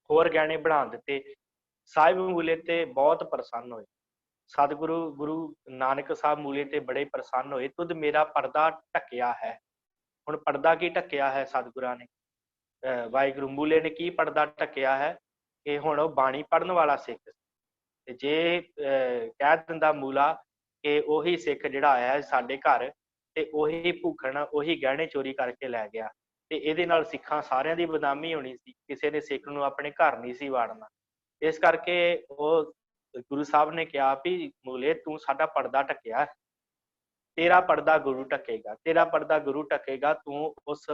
ਹੋਰ ਗਹਿਣੇ ਬਣਾ ਦਿੱਤੇ। ਸਾਹਿਬ ਮੂਲੇ ਤੇ ਬਹੁਤ ਪ੍ਰਸੰਨ ਹੋਏ। ਸਤਿਗੁਰੂ ਗੁਰੂ ਨਾਨਕ ਸਾਹਿਬ ਮੂਲੇ ਤੇ ਬੜੇ ਪ੍ਰਸੰਨ ਹੋਏ। ਤੁਧ ਮੇਰਾ ਪਰਦਾ ਢੱਕਿਆ ਹੈ। ਹੁਣ ਪਰਦਾ ਕੀ ਢੱਕਿਆ ਹੈ ਸਤਿਗੁਰਾਂ ਨੇ? ਵਾਹਿਗੁਰੂ ਮੂਲੇ ਨੇ ਕੀ ਪਰਦਾ ਢੱਕਿਆ ਹੈ? ਕਿ ਹੁਣ ਉਹ ਬਾਣੀ ਪੜ੍ਹਨ ਵਾਲਾ ਸਿੱਖ, ਤੇ ਜੇ ਕਹਿ ਦਿੰਦਾ ਮੂਲਾ ਕਿ ਉਹੀ ਸਿੱਖ ਜਿਹੜਾ ਆਇਆ ਸਾਡੇ ਘਰ ਤੇ ਉਹੀ ਭੂਖਣ ਉਹੀ ਗਹਿਣੇ ਚੋਰੀ ਕਰਕੇ ਲੈ ਗਿਆ, ਤੇ ਇਹਦੇ ਨਾਲ ਸਿੱਖਾਂ ਸਾਰਿਆਂ ਦੀ ਬਦਨਾਮੀ ਹੋਣੀ ਸੀ, ਕਿਸੇ ਨੇ ਸਿੱਖ ਨੂੰ ਆਪਣੇ ਘਰ ਨਹੀਂ ਸੀ ਵਾੜਨਾ। ਇਸ ਕਰਕੇ ਉਹ ਗੁਰੂ ਸਾਹਿਬ ਨੇ ਕਿਹਾ ਵੀ ਮੂਲੇ ਤੂੰ ਸਾਡਾ ਪਰਦਾ ਢੱਕਿਆ, ਤੇਰਾ ਪਰਦਾ ਗੁਰੂ ਢੱਕੇਗਾ, ਤੇਰਾ ਪਰਦਾ ਗੁਰੂ ਢੱਕੇਗਾ। ਤੂੰ ਉਸ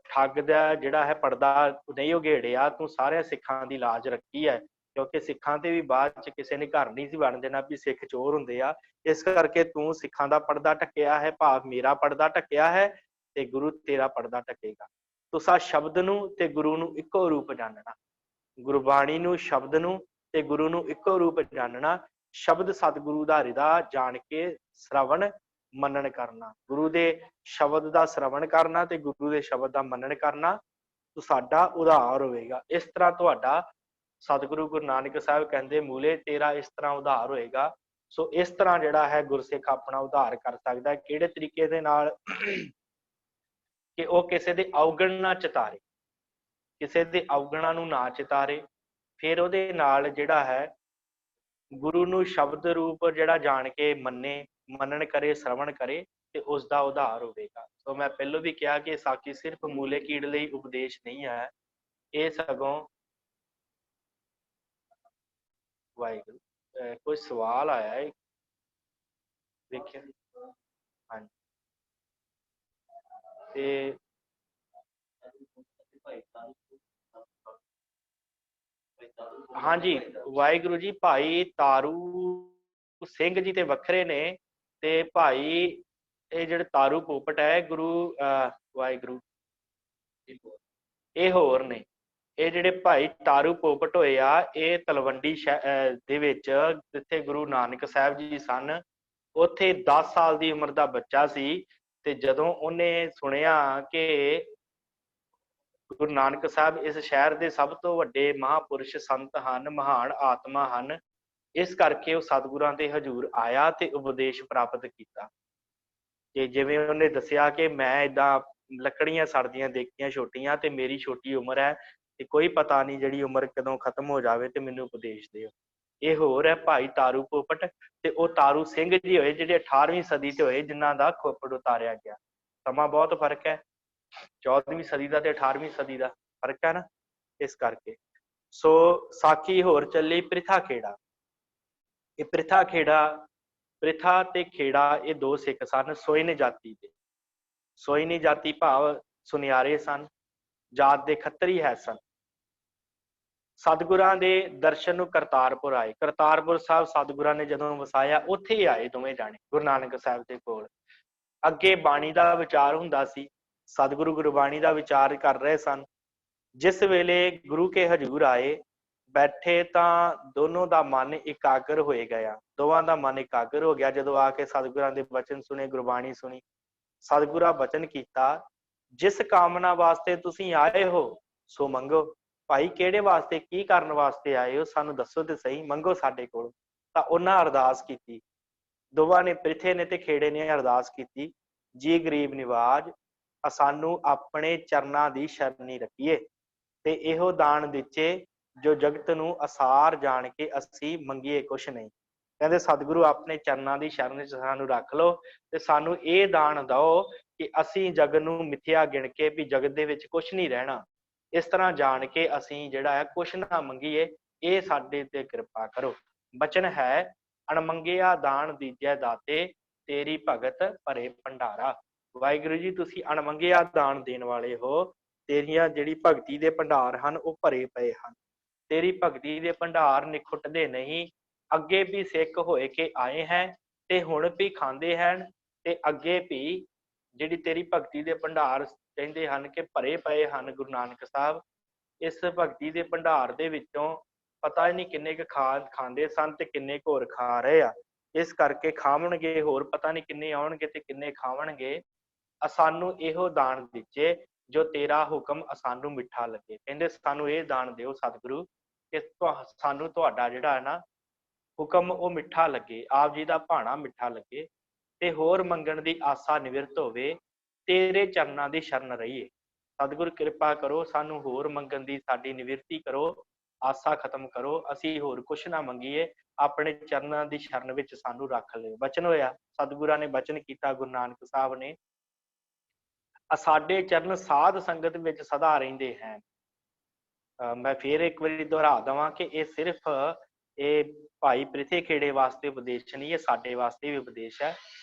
ਠੱਗ ਦਾ ਜਿਹੜਾ ਹੈ ਪਰਦਾ ਨਹੀਂ ਉਘੇੜਿਆ, ਤੂੰ ਸਾਰਿਆਂ ਸਿੱਖਾਂ ਦੀ ਲਾਜ ਰੱਖੀ ਹੈ, ਕਿਉਂਕਿ ਸਿੱਖਾਂ ਤੇ ਵੀ ਬਾਅਦ ਚ ਕਿਸੇ ਨੇ ਘਰ ਨਹੀਂ ਸੀ ਵੜਨ ਦੇਣਾ ਵੀ ਸਿੱਖ ਚੋਰ ਹੁੰਦੇ ਆ। ਇਸ ਕਰਕੇ ਤੂੰ ਸਿੱਖਾਂ ਦਾ ਪਰਦਾ ਢੱਕਿਆ ਹੈ, ਭਾਵ ਮੇਰਾ ਪਰਦਾ ਢੱਕਿਆ ਹੈ, ਤੇ ਗੁਰੂ ਤੇਰਾ ਪਰਦਾ ਢੱਕੇਗਾ। ਤੁਸਾਂ ਸ਼ਬਦ ਨੂੰ ਤੇ ਗੁਰੂ ਨੂੰ ਇੱਕੋ ਰੂਪ ਜਾਣਨਾ, ਗੁਰਬਾਣੀ ਨੂੰ, ਸ਼ਬਦ ਨੂੰ ਤੇ ਗੁਰੂ ਨੂੰ ਇੱਕੋ ਰੂਪ ਜਾਣਨਾ। ਸ਼ਬਦ ਸਤਿਗੁਰੂ ਦਾ ਹਿਰਦਾ ਜਾਣ ਕੇ ਸ਼ਰਵਣ ਮੰਨਣ ਕਰਨਾ, ਗੁਰੂ ਦੇ ਸ਼ਬਦ ਦਾ ਸ਼ਰਵਣ ਕਰਨਾ ਤੇ ਗੁਰੂ ਦੇ ਸ਼ਬਦ ਦਾ ਮੰਨਣ ਕਰਨਾ, ਸਾਡਾ ਉਧਾਰ ਹੋਵੇਗਾ। ਇਸ ਤਰ੍ਹਾਂ ਤੁਹਾਡਾ ਸਤਿਗੁਰੂ ਗੁਰੂ ਨਾਨਕ ਸਾਹਿਬ ਕਹਿੰਦੇ ਮੂਲੇ ਤੇਰਾ ਇਸ ਤਰ੍ਹਾਂ ਉਧਾਰ ਹੋਏਗਾ। ਸੋ ਇਸ ਤਰ੍ਹਾਂ ਜਿਹੜਾ ਹੈ ਗੁਰਸਿੱਖ ਆਪਣਾ ਉਧਾਰ ਕਰ ਸਕਦਾ। ਕਿਹੜੇ ਤਰੀਕੇ ਦੇ ਨਾਲ? ਕਿ ਉਹ ਕਿਸੇ ਦੇ ਅਵਗਣ ਨਾ ਚਿਤਾਰੇ, ਕਿਸੇ ਦੇ ਅਵਗੁਣਾਂ ਨੂੰ ਨਾ ਚਿਤਾਰੇ, ਫਿਰ ਉਹਦੇ ਨਾਲ ਜਿਹੜਾ ਹੈ ਗੁਰੂ ਨੂੰ ਸ਼ਬਦ ਰੂਪ ਜਿਹੜਾ ਜਾਣ ਕੇ ਮੰਨੇ, ਮੰਨਣ ਕਰੇ, ਸ਼ਰਵਣ ਕਰੇ, ਤੇ ਉਸ ਦਾ ਉਧਾਰ ਹੋਵੇਗਾ। ਸੋ ਮੈਂ ਪਹਿਲੋਂ ਵੀ ਕਿਹਾ ਕਿ ਸਾਖੀ ਸਿਰਫ ਮੂਲੇ ਕੀੜ ਲਈ ਉਪਦੇਸ਼ ਨਹੀਂ ਹੈ, ਇਹ ਸਗੋਂ ਵਾਹਿਗੁਰੂ ਕੋਈ ਸਵਾਲ ਆਇਆ ਹੈ ਵੇਖਿਆ? ਹਾਂਜੀ, ਤੇ ਹਾਂਜੀ ਵਾਹਿਗੁਰੂ ਜੀ, ਭਾਈ ਤਾਰੂ ਸਿੰਘ ਜੀ ਤੇ ਵੱਖਰੇ ਨੇ, ਤੇ ਭਾਈ ਇਹ ਜਿਹੜੇ ਤਾਰੂ ਪੋਪਟ ਹੈ ਗੁਰੂ ਵਾਹਿਗੁਰੂ ਇਹ ਹੋਰ ਨੇ। ਇਹ ਜਿਹੜੇ ਭਾਈ ਤਾਰੂ ਪੋਪਟ ਹੋਏ ਆ ਇਹ ਤਲਵੰਡੀ ਦੇ ਵਿੱਚ ਜਿੱਥੇ ਗੁਰੂ ਨਾਨਕ ਸਾਹਿਬ ਜੀ ਸਨ, ਉੱਥੇ 10 ਸਾਲ ਦੀ ਉਮਰ ਦਾ ਬੱਚਾ ਸੀ। ਤੇ ਜਦੋਂ ਉਹਨੇ ਸੁਣਿਆ ਕਿ ਗੁਰੂ ਨਾਨਕ ਸਾਹਿਬ ਇਸ ਸ਼ਹਿਰ ਦੇ ਸਭ ਤੋਂ ਵੱਡੇ ਮਹਾਂਪੁਰਸ਼ ਸੰਤ ਹਨ, ਮਹਾਨ ਆਤਮਾ ਹਨ, ਇਸ ਕਰਕੇ ਉਹ ਸਤਿਗੁਰਾਂ ਦੇ ਹਜ਼ੂਰ ਆਇਆ ਤੇ ਉਪਦੇਸ਼ ਪ੍ਰਾਪਤ ਕੀਤਾ। ਤੇ ਜਿਵੇਂ ਉਹਨੇ ਦੱਸਿਆ ਕਿ ਮੈਂ ਏਦਾਂ ਲੱਕੜੀਆਂ ਸੜਦੀਆਂ ਦੇਖੀਆਂ ਛੋਟੀਆਂ, ਤੇ ਮੇਰੀ ਛੋਟੀ ਉਮਰ ਹੈ ਤੇ ਕੋਈ ਪਤਾ ਨਹੀਂ ਜਿਹੜੀ ਉਮਰ ਕਦੋਂ ਖਤਮ ਹੋ ਜਾਵੇ, ਤੇ ਮੈਨੂੰ ਉਪਦੇਸ਼ ਦਿਓ। ਇਹ ਹੋਰ ਹੈ ਭਾਈ ਤਾਰੂ ਪੋਪਟ, ਤੇ ਉਹ ਤਾਰੂ ਸਿੰਘ ਜੀ ਹੋਏ ਜਿਹੜੇ 18ਵੀਂ ਸਦੀ ਤੇ ਹੋਏ, ਜਿਨ੍ਹਾਂ ਦਾ ਖੋਪੜ ਉਤਾਰਿਆ ਗਿਆ। ਸਮਾਂ ਬਹੁਤ ਫਰਕ ਹੈ, 14ਵੀਂ ਸਦੀ ਦਾ ਤੇ 18ਵੀਂ ਸਦੀ ਦਾ ਫਰਕ ਹੈ ਨਾ, ਇਸ ਕਰਕੇ। ਸੋ ਸਾਖੀ ਹੋਰ ਚੱਲੀ ਪ੍ਰਿਥਾ ਖੇੜਾ। ਇਹ ਪ੍ਰਿਥਾ ਖੇੜਾ, ਪ੍ਰਿਥਾ ਤੇ ਖੇੜਾ ਇਹ ਦੋ ਸਿੱਖ ਸਨ ਸੋਇਨ ਜਾਤੀ ਦੇ। ਸੋਇਨੀ ਜਾਤੀ ਭਾਵ ਸੁਨਿਆਰੇ ਸਨ, ਜਾਤ ਦੇ ਖੱਤਰੀ ਹੈ ਸਨ। ਸਤਿਗੁਰਾਂ ਦੇ ਦਰਸ਼ਨ ਨੂੰ ਕਰਤਾਰਪੁਰ ਆਏ। ਕਰਤਾਰਪੁਰ ਸਾਹਿਬ ਸਤਿਗੁਰਾਂ ਨੇ ਜਦੋਂ ਵਸਾਇਆ, ਉੱਥੇ ਹੀ ਆਏ ਦੋਵੇਂ ਜਾਣੇ ਗੁਰੂ ਨਾਨਕ ਸਾਹਿਬ ਦੇ ਕੋਲ। ਅੱਗੇ ਬਾਣੀ ਦਾ ਵਿਚਾਰ ਹੁੰਦਾ ਸੀ, ਸਤਿਗੁਰੂ ਗੁਰਬਾਣੀ ਦਾ ਵਿਚਾਰ ਕਰ ਰਹੇ ਸਨ। ਜਿਸ ਵੇਲੇ ਗੁਰੂ ਕੇ ਹਜ਼ੂਰ ਆਏ, ਬੈਠੇ ਤਾਂ ਦੋਨੋਂ ਦਾ ਮਨ ਇਕਾਗਰ ਹੋਏ ਗਿਆ। ਦੋਵਾਂ ਦਾ ਮਨ ਇਕਾਗਰ ਹੋ ਗਿਆ ਜਦੋਂ ਆ ਕੇ ਸਤਿਗੁਰਾਂ ਦੇ ਬਚਨ ਸੁਣੇ, ਗੁਰਬਾਣੀ ਸੁਣੀ। ਸਤਿਗੁਰਾਂ ਬਚਨ ਕੀਤਾ, ਜਿਸ ਕਾਮਨਾ ਵਾਸਤੇ ਤੁਸੀਂ ਆਏ ਹੋ ਸੋ ਮੰਗੋ। ਭਾਈ ਕਿਹੜੇ ਵਾਸਤੇ, ਕੀ ਕਰਨ ਵਾਸਤੇ ਆਏ ਹੋ, ਸਾਨੂੰ ਦੱਸੋ ਤੇ ਸਹੀ, ਮੰਗੋ ਸਾਡੇ ਕੋਲ। ਤਾਂ ਉਹਨਾਂ ਅਰਦਾਸ ਕੀਤੀ, ਦੋਵਾਂ ਨੇ, ਪ੍ਰਿਥੇ ਨੇ ਤੇ ਖੇੜੇ ਨੇ ਅਰਦਾਸ ਕੀਤੀ, ਜੀ ਗਰੀਬ ਨਿਵਾਜ, ਸਾਨੂੰ ਆਪਣੇ ਚਰਨਾਂ ਦੀ ਸ਼ਰਨੀ ਰੱਖੀਏ ਤੇ ਇਹੋ ਦਾਨ ਦਿੱਚੇ ਜੋ ਜਗਤ ਨੂੰ ਅਸਾਰ ਜਾਣ ਕੇ ਅਸੀਂ ਮੰਗੀਏ ਕੁਛ ਨਹੀਂ। ਕਹਿੰਦੇ ਸਤਿਗੁਰੂ ਆਪਣੇ ਚਰਨਾਂ ਦੀ ਸ਼ਰਨ ਚ ਸਾਨੂੰ ਰੱਖ ਲਓ ਤੇ ਸਾਨੂੰ ਇਹ ਦਾਨ ਦਿਓ ਕਿ ਅਸੀਂ ਜਗਤ ਨੂੰ ਮਿੱਥਿਆ ਗਿਣ ਕੇ ਵੀ ਜਗਤ ਦੇ ਵਿੱਚ ਕੁਛ ਨਹੀਂ ਰਹਿਣਾ, ਇਸ ਤਰ੍ਹਾਂ ਜਾਣ ਕੇ ਅਸੀਂ ਜਿਹੜਾ ਹੈ ਕੁਛ ਨਾ ਮੰਗੀਏ, ਇਹ ਸਾਡੇ ਤੇ ਕਿਰਪਾ ਕਰੋ। ਬਚਨ ਹੈ, ਅਣਮੰਗਿਆ ਦਾਨ ਦੀਜੈ ਦਾਤੇ, ਤੇਰੀ ਭਗਤ ਭਰੇ ਭੰਡਾਰਾ। ਵਾਹਿਗੁਰੂ ਜੀ ਤੁਸੀਂ ਅਣਮੰਗਿਆ ਦਾਨ ਦੇਣ ਵਾਲੇ ਹੋ, ਤੇਰੀਆਂ ਜਿਹੜੀ ਭਗਤੀ ਦੇ ਭੰਡਾਰ ਹਨ ਉਹ ਭਰੇ ਪਏ ਹਨ। ਤੇਰੀ ਭਗਤੀ ਦੇ ਭੰਡਾਰ ਨਿਖੁੱਟਦੇ ਨਹੀਂ। ਅੱਗੇ ਵੀ ਸਿੱਖ ਹੋਏ ਕੇ ਆਏ ਹੈ ਤੇ ਹੁਣ ਵੀ ਖਾਂਦੇ ਹਨ, ਤੇ ਅੱਗੇ ਵੀ ਜਿਹੜੀ ਤੇਰੀ ਭਗਤੀ ਦੇ ਭੰਡਾਰ ਕਹਿੰਦੇ ਹਨ ਕਿ ਭਰੇ ਪਏ ਹਨ ਗੁਰੂ ਨਾਨਕ ਸਾਹਿਬ। ਇਸ ਭਗਤੀ ਦੇ ਭੰਡਾਰ ਦੇ ਵਿੱਚੋਂ ਪਤਾ ਹੀ ਨਹੀਂ ਕਿੰਨੇ ਕੁ ਖਾਂਦੇ ਸਨ ਤੇ ਕਿੰਨੇ ਕੁ ਹੋਰ ਖਾ ਰਹੇ ਆ। ਇਸ ਕਰਕੇ ਖਾਵਣਗੇ ਹੋਰ ਪਤਾ ਨਹੀਂ ਕਿੰਨੇ ਆਉਣਗੇ ਤੇ ਕਿੰਨੇ ਖਾਵਣਗੇ। ਸਾਨੂੰ ਇਹੋ ਦਾਨ ਦਿੱਚੇ ਜੋ ਤੇਰਾ ਹੁਕਮ ਸਾਨੂੰ ਮਿੱਠਾ ਲੱਗੇ। ਕਹਿੰਦੇ ਸਾਨੂੰ ਇਹ ਦਾਨ ਦਿਓ ਸਤਿਗੁਰੂ ਕਿ ਸਾਨੂੰ ਤੁਹਾਡਾ ਜਿਹੜਾ ਹੈ ਨਾ ਹੁਕਮ ਉਹ ਮਿੱਠਾ ਲੱਗੇ, ਆਪ ਜੀ ਦਾ ਭਾਣਾ ਮਿੱਠਾ ਲੱਗੇ, ਤੇ ਹੋਰ ਮੰਗਣ ਦੀ ਆਸਾ ਨਿਵਰਤ ਹੋਵੇ, ਤੇਰੇ ਚਰਨਾਂ ਦੀ ਸ਼ਰਨ ਰਹੀਏ। ਸਤਿਗੁਰ ਕਿਰਪਾ ਕਰੋ, ਸਾਨੂੰ ਹੋਰ ਮੰਗਣ ਦੀ ਸਾਡੀ ਨਿਵਰਤੀ ਕਰੋ, ਆਸਾ ਖਤਮ ਕਰੋ, ਅਸੀਂ ਹੋਰ ਕੁਛ ਨਾ ਮੰਗੀਏ, ਆਪਣੇ ਚਰਨਾਂ ਦੀ ਸ਼ਰਨ ਵਿੱਚ ਸਾਨੂੰ ਰੱਖ ਲਿਓ। ਬਚਨ ਹੋਇਆ, ਸਤਿਗੁਰਾਂ ਨੇ ਬਚਨ ਕੀਤਾ ਗੁਰੂ ਨਾਨਕ ਸਾਹਿਬ ਨੇ, ਸਾਡੇ ਚਰਨ ਸਾਧ ਸੰਗਤ ਵਿੱਚ ਸਦਾ ਰਹਿੰਦੇ ਹਨ। ਮੈਂ ਫੇਰ ਇੱਕ ਵਾਰੀ ਦੁਹਰਾ ਦੇਵਾਂ ਕਿ ਇਹ ਸਿਰਫ ਇਹ ਭਾਈ ਪ੍ਰਿਥੇ ਖੇੜੇ ਵਾਸਤੇ ਉਪਦੇਸ਼ ਨਹੀਂ, ਇਹ ਸਾਡੇ ਵਾਸਤੇ ਵੀ ਉਪਦੇਸ਼ ਹੈ।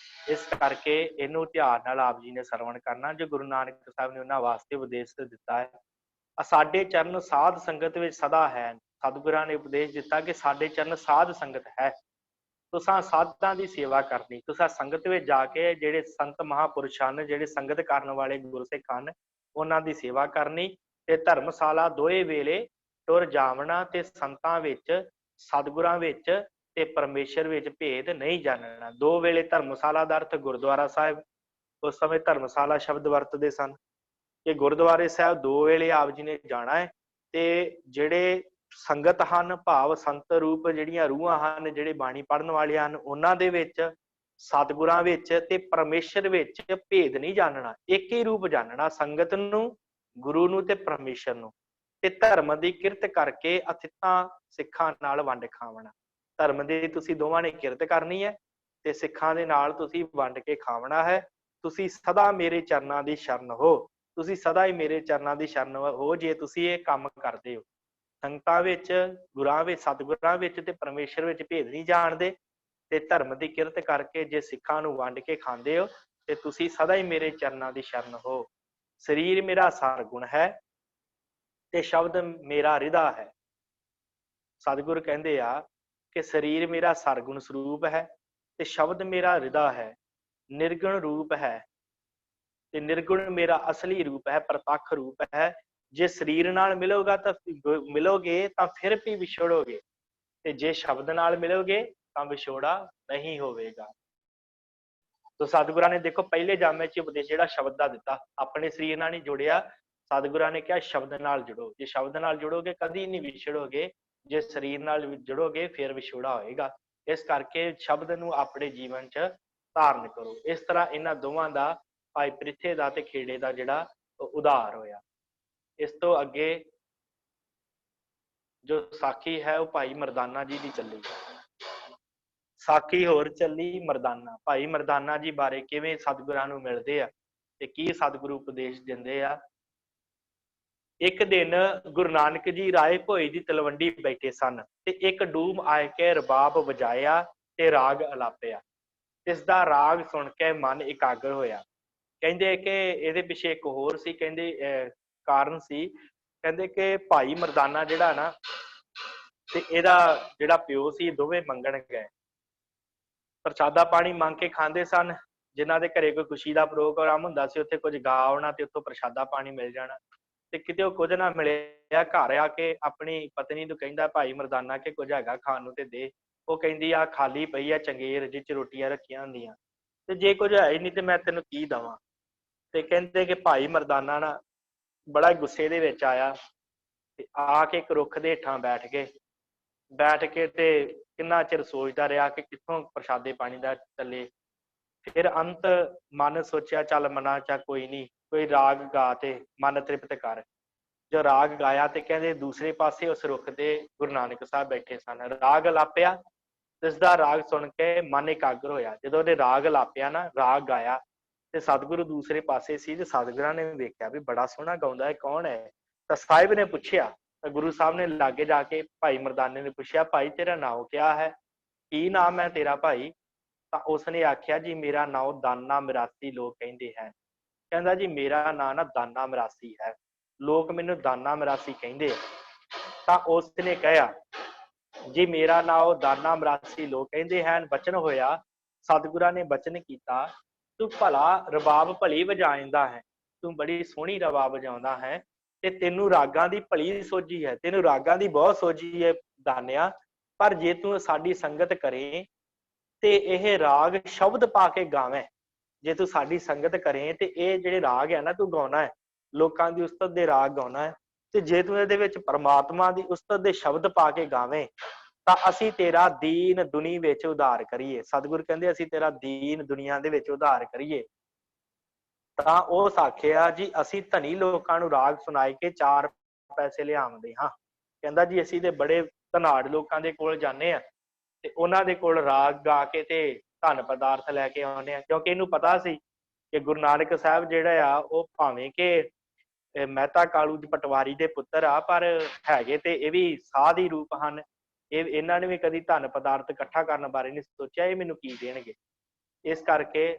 ਇਸ ਕਰਕੇ ਇਹਨੂੰ ਧਿਆਨ ਨਾਲ ਆਪ ਜੀ ਨੇ ਸਰਵਣ ਕਰਨਾ, ਜੋ ਗੁਰੂ ਨਾਨਕ ਸਾਹਿਬ ਨੇ ਉਹਨਾਂ ਵਾਸਤੇ ਉਪਦੇਸ਼ ਦਿੱਤਾ ਹੈ। ਸਾਡੇ ਚਰਨ ਸਾਧ ਸੰਗਤ ਵਿੱਚ ਸਦਾ ਹੈ। ਸਤਿਗੁਰਾਂ ਨੇ ਉਪਦੇਸ਼ ਦਿੱਤਾ ਕਿ ਸਾਡੇ ਚਰਨ ਸਾਧ ਸੰਗਤ ਹੈ, ਤੁਸਾਂ ਸਾਧਾਂ ਦੀ ਸੇਵਾ ਕਰਨੀ। ਤੁਸਾਂ ਸੰਗਤ ਵਿੱਚ ਜਾ ਕੇ ਜਿਹੜੇ ਸੰਤ ਮਹਾਂਪੁਰਸ਼ ਹਨ, ਜਿਹੜੇ ਸੰਗਤ ਕਰਨ ਵਾਲੇ ਗੁਰਸਿੱਖ ਹਨ, ਉਹਨਾਂ ਦੀ ਸੇਵਾ ਕਰਨੀ ਤੇ ਧਰਮਸ਼ਾਲਾ ਦੋਏ ਵੇਲੇ ਟੁਰ ਜਾਵਣਾ ਤੇ ਸੰਤਾਂ ਵਿੱਚ, ਸਤਿਗੁਰਾਂ ਵਿੱਚ ਤੇ ਪਰਮੇਸ਼ਰ ਵਿੱਚ ਭੇਦ ਨਹੀਂ ਜਾਣਨਾ। ਦੋ ਵੇਲੇ ਧਰਮਸ਼ਾਲਾ ਦਾ ਅਰਥ ਗੁਰਦੁਆਰਾ ਸਾਹਿਬ, ਉਸ ਸਮੇਂ ਧਰਮਸ਼ਾਲਾ ਸ਼ਬਦ ਵਰਤਦੇ ਸਨ ਕਿ ਗੁਰਦੁਆਰੇ ਸਾਹਿਬ ਦੋ ਵੇਲੇ ਆਪ ਜੀ ਨੇ ਜਾਣਾ ਹੈ। ਤੇ ਜਿਹੜੇ ਸੰਗਤ ਹਨ ਭਾਵ ਸੰਤ ਰੂਪ ਜਿਹੜੀਆਂ ਰੂਹਾਂ ਹਨ, ਜਿਹੜੇ ਬਾਣੀ ਪੜ੍ਹਨ ਵਾਲੇ ਹਨ, ਉਹਨਾਂ ਦੇ ਵਿੱਚ, ਸਤਿਗੁਰਾਂ ਵਿੱਚ ਤੇ ਪਰਮੇਸ਼ਰ ਵਿੱਚ ਭੇਦ ਨਹੀਂ ਜਾਣਨਾ, ਇੱਕ ਹੀ ਰੂਪ ਜਾਣਨਾ, ਸੰਗਤ ਨੂੰ, ਗੁਰੂ ਨੂੰ ਤੇ ਪਰਮੇਸ਼ਰ ਨੂੰ। ਤੇ ਧਰਮ ਦੀ ਕਿਰਤ ਕਰਕੇ ਅਥਿਤਾਂ ਸਿੱਖਾਂ ਨਾਲ ਵੰਡ ਖਾਵਣਾ। ਧਰਮ ਦੀ ਤੁਸੀਂ ਦੋਵਾਂ ਨੇ ਕਿਰਤ ਕਰਨੀ ਹੈ ਤੇ ਸਿੱਖਾਂ ਦੇ ਨਾਲ ਤੁਸੀਂ ਵੰਡ ਕੇ ਖਾਵਣਾ ਹੈ। ਤੁਸੀਂ ਸਦਾ ਮੇਰੇ ਚਰਨਾਂ ਦੀ ਸ਼ਰਨ ਹੋ, ਤੁਸੀਂ ਸਦਾ ਹੀ ਮੇਰੇ ਚਰਨਾਂ ਦੀ ਸ਼ਰਨ ਹੋ ਜੇ ਤੁਸੀਂ ਇਹ ਕੰਮ ਕਰਦੇ ਹੋ। ਸੰਗਤਾਂ ਵਿੱਚ, ਗੁਰਾਂ ਵਿੱਚ, ਸਤਿਗੁਰਾਂ ਵਿੱਚ ਤੇ ਪਰਮੇਸ਼ਰ ਵਿੱਚ ਭੇਦ ਨਹੀਂ ਜਾਣਦੇ, ਤੇ ਧਰਮ ਦੀ ਕਿਰਤ ਕਰਕੇ ਜੇ ਸਿੱਖਾਂ ਨੂੰ ਵੰਡ ਕੇ ਖਾਂਦੇ ਹੋ ਤੇ ਤੁਸੀਂ ਸਦਾ ਹੀ ਮੇਰੇ ਚਰਨਾਂ ਦੀ ਸ਼ਰਨ ਹੋ। ਸਰੀਰ ਮੇਰਾ ਸਰਗੁਣ ਹੈ ਤੇ ਸ਼ਬਦ ਮੇਰਾ ਹਿਰਦਾ ਹੈ। ਸਤਿਗੁਰ ਕਹਿੰਦੇ ਆ ਕਿ ਸਰੀਰ ਮੇਰਾ ਸਰਗੁਣ ਸਰੂਪ ਹੈ ਤੇ ਸ਼ਬਦ ਮੇਰਾ ਹਿਰਦਾ ਹੈ, ਨਿਰਗੁਣ ਰੂਪ ਹੈ ਤੇ ਨਿਰਗੁਣ ਮੇਰਾ ਅਸਲੀ ਰੂਪ ਹੈ, ਪ੍ਰਤੱਖ ਰੂਪ ਹੈ। ਜੇ ਸਰੀਰ ਨਾਲ ਮਿਲੋਗਾ ਤਾਂ ਮਿਲੋਗੇ ਤਾਂ ਫਿਰ ਵੀ ਵਿਛੜੋਗੇ, ਤੇ ਜੇ ਸ਼ਬਦ ਨਾਲ ਮਿਲੋਗੇ ਤਾਂ ਵਿਛੋੜਾ ਨਹੀਂ ਹੋਵੇਗਾ। ਤੋ ਸਤਿਗੁਰਾਂ ਨੇ ਦੇਖੋ ਪਹਿਲੇ ਜਾਮੇ ਚ ਉਪਦੇਸ਼ ਜਿਹੜਾ ਸ਼ਬਦ ਦਾ ਦਿੱਤਾ, ਆਪਣੇ ਸਰੀਰ ਨਾਲ ਨਹੀਂ ਜੁੜਿਆ। ਸਤਿਗੁਰਾਂ ਨੇ ਕਿਹਾ ਸ਼ਬਦ ਨਾਲ ਜੁੜੋ, ਜੇ ਸ਼ਬਦ ਨਾਲ ਜੁੜੋਗੇ ਕਦੀ ਨਹੀਂ ਵਿਛੜੋਗੇ। ਜੇ ਸਰੀਰ ਨਾਲ ਜੁੜੋਗੇ ਫਿਰ ਵਿਛੋੜਾ ਹੋਏਗਾ। ਇਸ ਕਰਕੇ ਸ਼ਬਦ ਨੂੰ ਆਪਣੇ ਜੀਵਨ 'ਚ ਧਾਰਨ ਕਰੋ। ਇਸ ਤਰ੍ਹਾਂ ਇਹਨਾਂ ਦੋਵਾਂ ਦਾ, ਭਾਈ ਪ੍ਰਿਥੇ ਦਾ ਤੇ ਖੇੜੇ ਦਾ ਜਿਹੜਾ ਉਧਾਰ ਹੋਇਆ। ਇਸ ਤੋਂ ਅੱਗੇ ਜੋ ਸਾਖੀ ਹੈ ਉਹ ਭਾਈ ਮਰਦਾਨਾ ਜੀ ਦੀ ਚੱਲੀ। ਸਾਖੀ ਹੋਰ ਚੱਲੀ ਮਰਦਾਨਾ। ਭਾਈ ਮਰਦਾਨਾ ਜੀ ਬਾਰੇ ਕਿਵੇਂ ਸਤਿਗੁਰਾਂ ਨੂੰ ਮਿਲਦੇ ਆ ਤੇ ਕੀ ਸਤਿਗੁਰੂ ਉਪਦੇਸ਼ ਦਿੰਦੇ ਆ। ਇੱਕ ਦਿਨ ਗੁਰੂ ਨਾਨਕ ਜੀ ਰਾਏ ਭੋਏ ਦੀ ਤਲਵੰਡੀ ਬੈਠੇ ਸਨ ਤੇ ਇੱਕ ਡੂਮ ਆਏ ਕੇ ਰਬਾਬ ਵਜਾਇਆ ਤੇ ਰਾਗ ਅਲਾਪਿਆ। ਇਸ ਦਾ ਰਾਗ ਸੁਣ ਕੇ ਮਨ ਇਕਾਗਰ ਹੋਇਆ। ਕਹਿੰਦੇ ਕਿ ਇਹਦੇ ਪਿੱਛੇ ਇੱਕ ਹੋਰ ਸੀ, ਕਹਿੰਦੇ ਕਾਰਨ ਸੀ। ਕਹਿੰਦੇ ਕਿ ਭਾਈ ਮਰਦਾਨਾ ਜਿਹੜਾ ਨਾ ਤੇ ਇਹਦਾ ਜਿਹੜਾ ਪਿਓ ਸੀ, ਦੋਵੇਂ ਮੰਗਣ ਗਏ। ਪ੍ਰਸ਼ਾਦਾ ਪਾਣੀ ਮੰਗ ਕੇ ਖਾਂਦੇ ਸਨ। ਜਿਨ੍ਹਾਂ ਦੇ ਘਰੇ ਕੋਈ ਖੁਸ਼ੀ ਦਾ ਪ੍ਰੋਗਰਾਮ ਹੁੰਦਾ ਸੀ ਉੱਥੇ ਕੁਝ ਗਾ ਆਉਣਾ ਤੇ ਉੱਥੋਂ ਪ੍ਰਸ਼ਾਦਾ ਪਾਣੀ ਮਿਲ ਜਾਣਾ। ਤੇ ਕਿਤੇ ਉਹ ਕੁਝ ਨਾ ਮਿਲਿਆ, ਘਰ ਆ ਕੇ ਆਪਣੀ ਪਤਨੀ ਨੂੰ ਕਹਿੰਦਾ ਭਾਈ ਮਰਦਾਨਾ ਕਿ ਕੁਝ ਹੈਗਾ ਖਾਣ ਨੂੰ ਤੇ ਦੇ। ਉਹ ਕਹਿੰਦੀ ਆ ਖਾਲੀ ਪਈ ਆ ਚੰਗੇਰ ਜਿਹ ਚ ਰੋਟੀਆਂ ਰੱਖੀਆਂ ਹੁੰਦੀਆਂ, ਤੇ ਜੇ ਕੁਝ ਹੈ ਹੀ ਨਹੀਂ ਤੇ ਮੈਂ ਤੈਨੂੰ ਕੀ ਦੇਵਾਂ। ਤੇ ਕਹਿੰਦੇ ਕਿ ਭਾਈ ਮਰਦਾਨਾ ਨਾ ਬੜਾ ਗੁੱਸੇ ਦੇ ਵਿੱਚ ਆਇਆ ਤੇ ਆ ਕੇ ਇੱਕ ਰੁੱਖ ਦੇ ਹੇਠਾਂ ਬੈਠ ਕੇ ਤੇ ਕਿੰਨਾ ਚਿਰ ਸੋਚਦਾ ਰਿਹਾ ਕਿ ਕਿੱਥੋਂ ਪ੍ਰਸ਼ਾਦੇ ਪਾਣੀ ਦਾ ਚੱਲੇ। ਫਿਰ ਅੰਤ ਮਨ ਸੋਚਿਆ ਚੱਲ ਮਨਾ ਚਾ ਕੋਈ ਨਹੀਂ, ਕੋਈ ਰਾਗ ਗਾ ਤੇ ਮਨ ਤ੍ਰਿਪਤ ਕਰ। ਜੋ ਰਾਗ ਗਾਇਆ ਤੇ ਕਹਿੰਦੇ ਦੂਸਰੇ ਪਾਸੇ ਉਸ ਰੁੱਖ ਤੇ ਗੁਰੂ ਨਾਨਕ ਸਾਹਿਬ ਬੈਠੇ ਸਨ। ਰਾਗ ਅਲਾਪਿਆ, ਇਸ ਦਾ ਰਾਗ ਸੁਣ ਕੇ ਮਨ ਇਕਾਗਰ ਹੋਇਆ। ਜਦੋਂ ਉਹਨੇ ਰਾਗ ਅਲਾਪਿਆ ਨਾ, ਰਾਗ ਗਾਇਆ ਤੇ ਸਤਿਗੁਰੂ ਦੂਸਰੇ ਪਾਸੇ ਸੀ ਤੇ ਸਤਿਗੁਰਾਂ ਨੇ ਵੇਖਿਆ ਵੀ ਬੜਾ ਸੋਹਣਾ ਗਾਉਂਦਾ ਹੈ, ਕੌਣ ਹੈ। ਤਾਂ ਸਾਹਿਬ ਨੇ ਪੁੱਛਿਆ, ਤਾਂ ਗੁਰੂ ਸਾਹਿਬ ਨੇ ਲਾਗੇ ਜਾ ਕੇ ਭਾਈ ਮਰਦਾਨੇ ਨੇ ਪੁੱਛਿਆ, ਭਾਈ ਤੇਰਾ ਨਾਮ ਕਿਆ ਹੈ, ਕੀ ਨਾਮ ਹੈ ਤੇਰਾ ਭਾਈ। ਤਾਂ ਉਸਨੇ ਆਖਿਆ ਜੀ ਮੇਰਾ ਨਾਮ ਦਾਨਾ ਮਰਾਸੀ ਲੋਕ ਕਹਿੰਦੇ ਹੈ। ਕਹਿੰਦਾ ਜੀ ਮੇਰਾ ਨਾਂ ਨਾ ਦਾਨਾ ਮਰਾਸੀ ਹੈ, ਲੋਕ ਮੈਨੂੰ ਦਾਨਾ ਮਰਾਸੀ ਕਹਿੰਦੇ ਆ। ਤਾਂ ਉਸਨੇ ਕਿਹਾ ਜੀ ਮੇਰਾ ਨਾਮ ਦਾਨਾ ਮਰਾਸੀ ਲੋਕ ਕਹਿੰਦੇ ਹਨ। ਬਚਨ ਹੋਇਆ, ਸਤਿਗੁਰਾਂ ਨੇ ਬਚਨ ਕੀਤਾ, ਤੂੰ ਭਲਾ ਰਬਾਬ ਭਲੀ ਵਜਾਉਂਦਾ ਹੈ, ਤੂੰ ਬੜੀ ਸੋਹਣੀ ਰਬਾਬ ਵਜਾਉਂਦਾ ਹੈ ਤੇ ਤੈਨੂੰ ਰਾਗਾਂ ਦੀ ਭਲੀ ਸੋਝੀ ਹੈ, ਤੈਨੂੰ ਰਾਗਾਂ ਦੀ ਬਹੁਤ ਸੋਝੀ ਹੈ ਦਾਨਿਆ। ਪਰ ਜੇ ਤੂੰ ਸਾਡੀ ਸੰਗਤ ਕਰੇ ਤੇ ਇਹ ਰਾਗ ਸ਼ਬਦ ਪਾ ਕੇ ਗਾਵੇਂ, ਜੇ ਤੂੰ ਸਾਡੀ ਸੰਗਤ ਕਰੇ ਤੇ ਇਹ ਜਿਹੜੇ ਰਾਗ ਹੈ ਨਾ ਤੂੰ ਗਾਉਣਾ ਹੈ, ਲੋਕਾਂ ਦੀ ਉਸਤਤ ਦੇ ਰਾਗ ਗਾਉਣਾ ਹੈ। ਤੇ ਜੇ ਤੂੰ ਇਹਦੇ ਵਿੱਚ ਪਰਮਾਤਮਾ ਦੀ ਉਸਤਤ ਦੇ ਸ਼ਬਦ ਪਾ ਕੇ ਗਾਵੇਂ ਤਾਂ ਅਸੀਂ ਤੇਰਾ ਦੀਨ ਦੁਨੀ ਵਿੱਚ ਉਧਾਰ ਕਰੀਏ। ਸਤਿਗੁਰ ਕਹਿੰਦੇ ਅਸੀਂ ਤੇਰਾ ਦੀਨ ਦੁਨੀਆ ਦੇ ਵਿੱਚ ਉਧਾਰ ਕਰੀਏ। ਤਾਂ ਉਹ ਆਖਿਆ ਜੀ ਅਸੀਂ ਧਨੀ ਲੋਕਾਂ ਨੂੰ ਰਾਗ ਸੁਣਾਏ ਕੇ 4 ਪੈਸੇ ਲਿਆਉਂਦੇ ਹਾਂ। ਕਹਿੰਦਾ ਜੀ ਅਸੀਂ ਤੇ ਬੜੇ ਧਨਾੜ ਲੋਕਾਂ ਦੇ ਕੋਲ ਜਾਂਦੇ ਆ ਤੇ ਉਹਨਾਂ ਦੇ ਕੋਲ ਰਾਗ ਗਾ ਕੇ ਤੇ ਧਨ ਪਦਾਰਥ ਲੈ ਕੇ ਆਉਂਦੇ ਆ, ਕਿਉਂਕਿ ਇਹਨੂੰ ਪਤਾ ਸੀ ਕਿ ਗੁਰੂ ਨਾਨਕ ਸਾਹਿਬ ਜਿਹੜਾ ਆ ਉਹ ਭਾਵੇਂ ਕਿ ਮਹਿਤਾ ਕਾਲੂ ਦੀ ਪਟਵਾਰੀ ਦੇ ਪੁੱਤਰ ਆ, ਪਰ ਹੈਗੇ ਤੇ ਇਹ ਵੀ ਸਾਧ ਹੀ ਰੂਪ ਹਨ। ਇਹਨਾਂ ਨੇ ਵੀ ਕਦੀ ਧਨ ਪਦਾਰਥ ਇਕੱਠਾ ਕਰਨ ਬਾਰੇ ਨਹੀਂ ਸੋਚਿਆ, ਇਹ ਮੈਨੂੰ ਕੀ ਦੇਣਗੇ। ਇਸ ਕਰਕੇ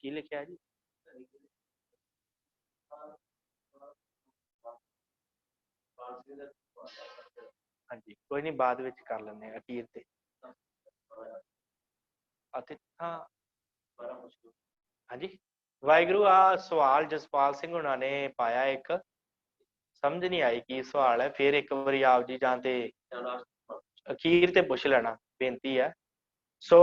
ਕੀ ਲਿਖਿਆ ਜੀ, ਹਾਂਜੀ ਕੋਈ ਨਹੀਂ ਬਾਅਦ ਵਿੱਚ ਕਰ ਲੈਂਦੇ ਆ ਅਖੀਰ ਤੇ। ਅਤੇ ਹਾਂ ਹਾਂਜੀ ਵਾਹਿਗੁਰੂ, ਆ ਸਵਾਲ ਜਸਪਾਲ ਸਿੰਘ ਹੁਣਾਂ ਨੇ ਪਾਇਆ ਇੱਕ, ਸਮਝ ਨਹੀਂ ਆਈ ਕੀ ਸਵਾਲ ਹੈ, ਫਿਰ ਇੱਕ ਵਾਰੀ ਆਪ ਜੀ ਜਾਂ ਤੇ ਅਖੀਰ ਤੇ ਪੁੱਛ ਲੈਣਾ ਬੇਨਤੀ ਹੈ। ਸੋ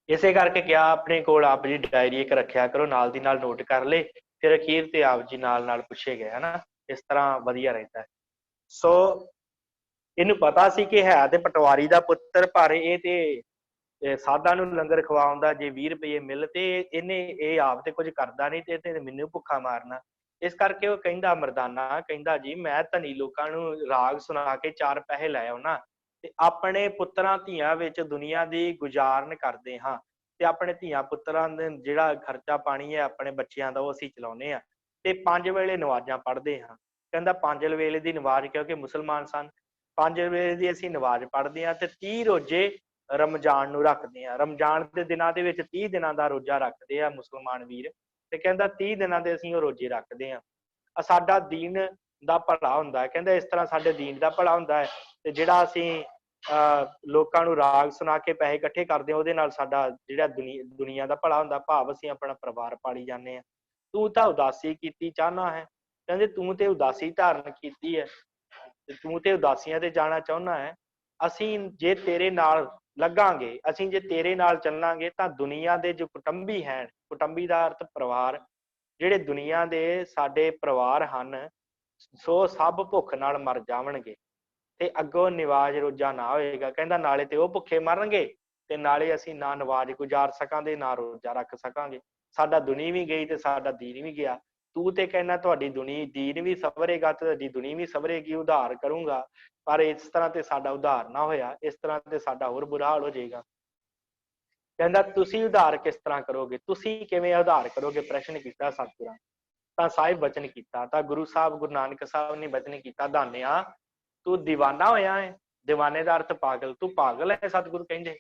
ਇਸੇ ਕਰਕੇ ਕਿਹਾ ਆਪਣੇ ਕੋਲ ਆਪ ਜੀ ਡਾਇਰੀ ਇੱਕ ਰੱਖਿਆ ਕਰੋ, ਨਾਲ ਦੀ ਨਾਲ ਨੋਟ ਕਰ ਲੈ, ਫਿਰ ਅਖੀਰ ਤੇ ਆਪ ਜੀ ਨਾਲ ਨਾਲ ਪੁੱਛੇ ਗਏ ਹਨਾ, ਇਸ ਤਰ੍ਹਾਂ ਵਧੀਆ ਰਹਿੰਦਾ ਹੈ। ਸੋ ਇਹਨੂੰ ਪਤਾ ਸੀ ਕਿ ਹੈ ਤੇ ਪਟਵਾਰੀ ਦਾ ਪੁੱਤਰ, ਪਰ ਇਹ ਤੇ ਸਾਧਾਂ ਨੂੰ ਲੰਗਰ ਖਵਾਉਂਦਾ, ਜੇ 20 ਰੁਪਏ ਮਿਲ ਤੇ ਇਹਨੇ ਇਹ ਆਪ ਤੇ ਕੁਝ ਕਰਦਾ ਨਹੀਂ ਤੇ ਮੈਨੂੰ ਭੁੱਖਾ ਮਾਰਨਾ। ਇਸ ਕਰਕੇ ਉਹ ਕਹਿੰਦਾ ਮਰਦਾਨਾ ਕਹਿੰਦਾ ਜੀ ਮੈਂ ਧਨੀ ਲੋਕਾਂ ਨੂੰ ਰਾਗ ਸੁਣਾ ਕੇ 4 ਪੈਸੇ ਲੈ ਆਉਣਾ ਤੇ ਆਪਣੇ ਪੁੱਤਰਾਂ ਧੀਆਂ ਵਿੱਚ ਦੁਨੀਆ ਦੀ ਗੁਜ਼ਾਰਨ ਕਰਦੇ ਹਾਂ, ਤੇ ਆਪਣੇ ਧੀਆਂ ਪੁੱਤਰਾਂ ਦੇ ਜਿਹੜਾ ਖਰਚਾ ਪਾਣੀ ਹੈ ਆਪਣੇ ਬੱਚਿਆਂ ਦਾ ਉਹ ਅਸੀਂ ਚਲਾਉਂਦੇ ਹਾਂ, ਤੇ 5 ਵੇਲੇ ਨਮਾਜ਼ਾਂ ਪੜ੍ਹਦੇ ਹਾਂ। ਕਹਿੰਦਾ 5 ਵੇਲੇ ਦੀ ਨਮਾਜ਼, ਕਿਉਂਕਿ ਮੁਸਲਮਾਨ ਸਨ, 5 ਵੇਲੇ ਦੀ ਅਸੀਂ ਨਮਾਜ਼ ਪੜ੍ਹਦੇ ਹਾਂ ਤੇ 30 ਰੋਜ਼ੇ ਰਮਜ਼ਾਨ ਨੂੰ ਰੱਖਦੇ ਆ। ਰਮਜ਼ਾਨ ਦੇ ਦਿਨਾਂ ਦੇ ਵਿੱਚ 30 ਦਿਨਾਂ ਦਾ ਰੋਜ਼ਾ ਰੱਖਦੇ ਆ ਮੁਸਲਮਾਨ ਵੀਰ, ਤੇ ਕਹਿੰਦਾ 30 ਦਿਨਾਂ ਦੇ ਅਸੀਂ ਉਹ ਰੋਜ਼ੇ ਰੱਖਦੇ ਆ। ਸਾਡਾ ਦੀਨ ਦਾ ਭਲਾ ਹੁੰਦਾ ਹੈ, ਕਹਿੰਦਾ ਇਸ ਤਰ੍ਹਾਂ ਸਾਡੇ ਦੀਨ ਦਾ ਭਲਾ ਹੁੰਦਾ ਹੈ। ਤੇ ਜਿਹੜਾ ਅਸੀਂ ਲੋਕਾਂ ਨੂੰ ਰਾਗ ਸੁਣਾ ਕੇ ਪੈਸੇ ਇਕੱਠੇ ਕਰਦੇ ਹਾਂ, ਉਹਦੇ ਨਾਲ ਸਾਡਾ ਜਿਹੜਾ ਦੁਨੀਆ ਦਾ ਭਲਾ ਹੁੰਦਾ, ਭਾਵ ਅਸੀਂ ਆਪਣਾ ਪਰਿਵਾਰ ਪਾਲੀ ਜਾਂਦੇ ਹਾਂ। ਤੂੰ ਤਾਂ ਉਦਾਸੀ ਕੀਤੀ ਚਾਹਨਾ ਹੈ, ਕਹਿੰਦੇ ਤੂੰ ਤੇ ਉਦਾਸੀ ਧਾਰਨ ਕੀਤੀ ਹੈ, ਤੂੰ ਤੇ ਉਦਾਸੀਆਂ ਤੇ ਜਾਣਾ ਚਾਹੁੰਦਾ ਹੈ। ਅਸੀਂ ਜੇ ਤੇਰੇ ਨਾਲ ਲੱਗਾਂਗੇ, ਅਸੀਂ ਜੇ ਤੇਰੇ ਨਾਲ ਚੱਲਾਂਗੇ ਤਾਂ ਦੁਨੀਆ ਦੇ ਜੋ ਕੁਟੰਬੀ ਹਨ, ਕੁਟੰਬੀ ਦਾ ਅਰਥ ਪਰਿਵਾਰ, ਜਿਹੜੇ ਦੁਨੀਆ ਦੇ ਸਾਡੇ ਪਰਿਵਾਰ ਹਨ, ਸੋ ਸਭ ਭੁੱਖ ਨਾਲ ਮਰ ਜਾਵਣਗੇ ਤੇ ਅੱਗੋਂ ਨਿਵਾਜ ਰੋਜਾ ਨਾ ਹੋਏਗਾ। ਕਹਿੰਦਾ ਨਾਲੇ ਤੇ ਉਹ ਭੁੱਖੇ ਮਰਨਗੇ ਤੇ ਨਾਲੇ ਅਸੀਂ ਨਾ ਨਵਾਜ਼ ਗੁਜ਼ਾਰ ਸਕਾਂਗੇ ਨਾ ਰੋਜਾ ਰੱਖ ਸਕਾਂਗੇ। ਸਾਡਾ ਦੁਨੀ ਵੀ ਗਈ ਤੇ ਸਾਡਾ ਦੀਨ ਵੀ ਗਿਆ। ਤੂੰ ਤੇ ਕਹਿੰਦਾ ਤੁਹਾਡੀ ਦੁਨੀ ਦੀਨ ਵੀ ਸਵਰੇਗਾ ਤੇ ਤੁਹਾਡੀ ਦੁਨੀ ਵੀ ਸਵਰੇਗੀ, ਉਧਾਰ ਕਰੂੰਗਾ, ਪਰ ਇਸ ਤਰ੍ਹਾਂ ਤੇ ਸਾਡਾ ਉਧਾਰ ਨਾ ਹੋਇਆ, ਇਸ ਤਰ੍ਹਾਂ ਤੇ ਸਾਡਾ ਹੋਰ ਬੁਰਾ ਹਾਲ ਹੋ ਜਾਏਗਾ। ਕਹਿੰਦਾ ਤੁਸੀਂ ਉਧਾਰ ਕਿਸ ਤਰ੍ਹਾਂ ਕਰੋਗੇ, ਤੁਸੀਂ ਕਿਵੇਂ ਉਧਾਰ ਕਰੋਗੇ, ਪ੍ਰਸ਼ਨ ਕੀਤਾ ਸਤਿਗੁਰਾਂ। ਤਾਂ ਸਾਹਿਬ ਬਚਨ ਕੀਤਾ, ਤਾਂ ਗੁਰੂ ਸਾਹਿਬ ਗੁਰੂ ਨਾਨਕ ਸਾਹਿਬ ਨੇ ਬਚਨ ਕੀਤਾ, ਧਾਨਿਆ ਤੂੰ ਦੀਵਾਨਾ ਹੋਇਆ ਹੈ। ਦੀਵਾਨੇ ਦਾ ਅਰਥ ਪਾਗਲ, ਤੂੰ ਪਾਗਲ ਹੈ। ਸਤਿਗੁਰੂ ਕਹਿੰਦੇ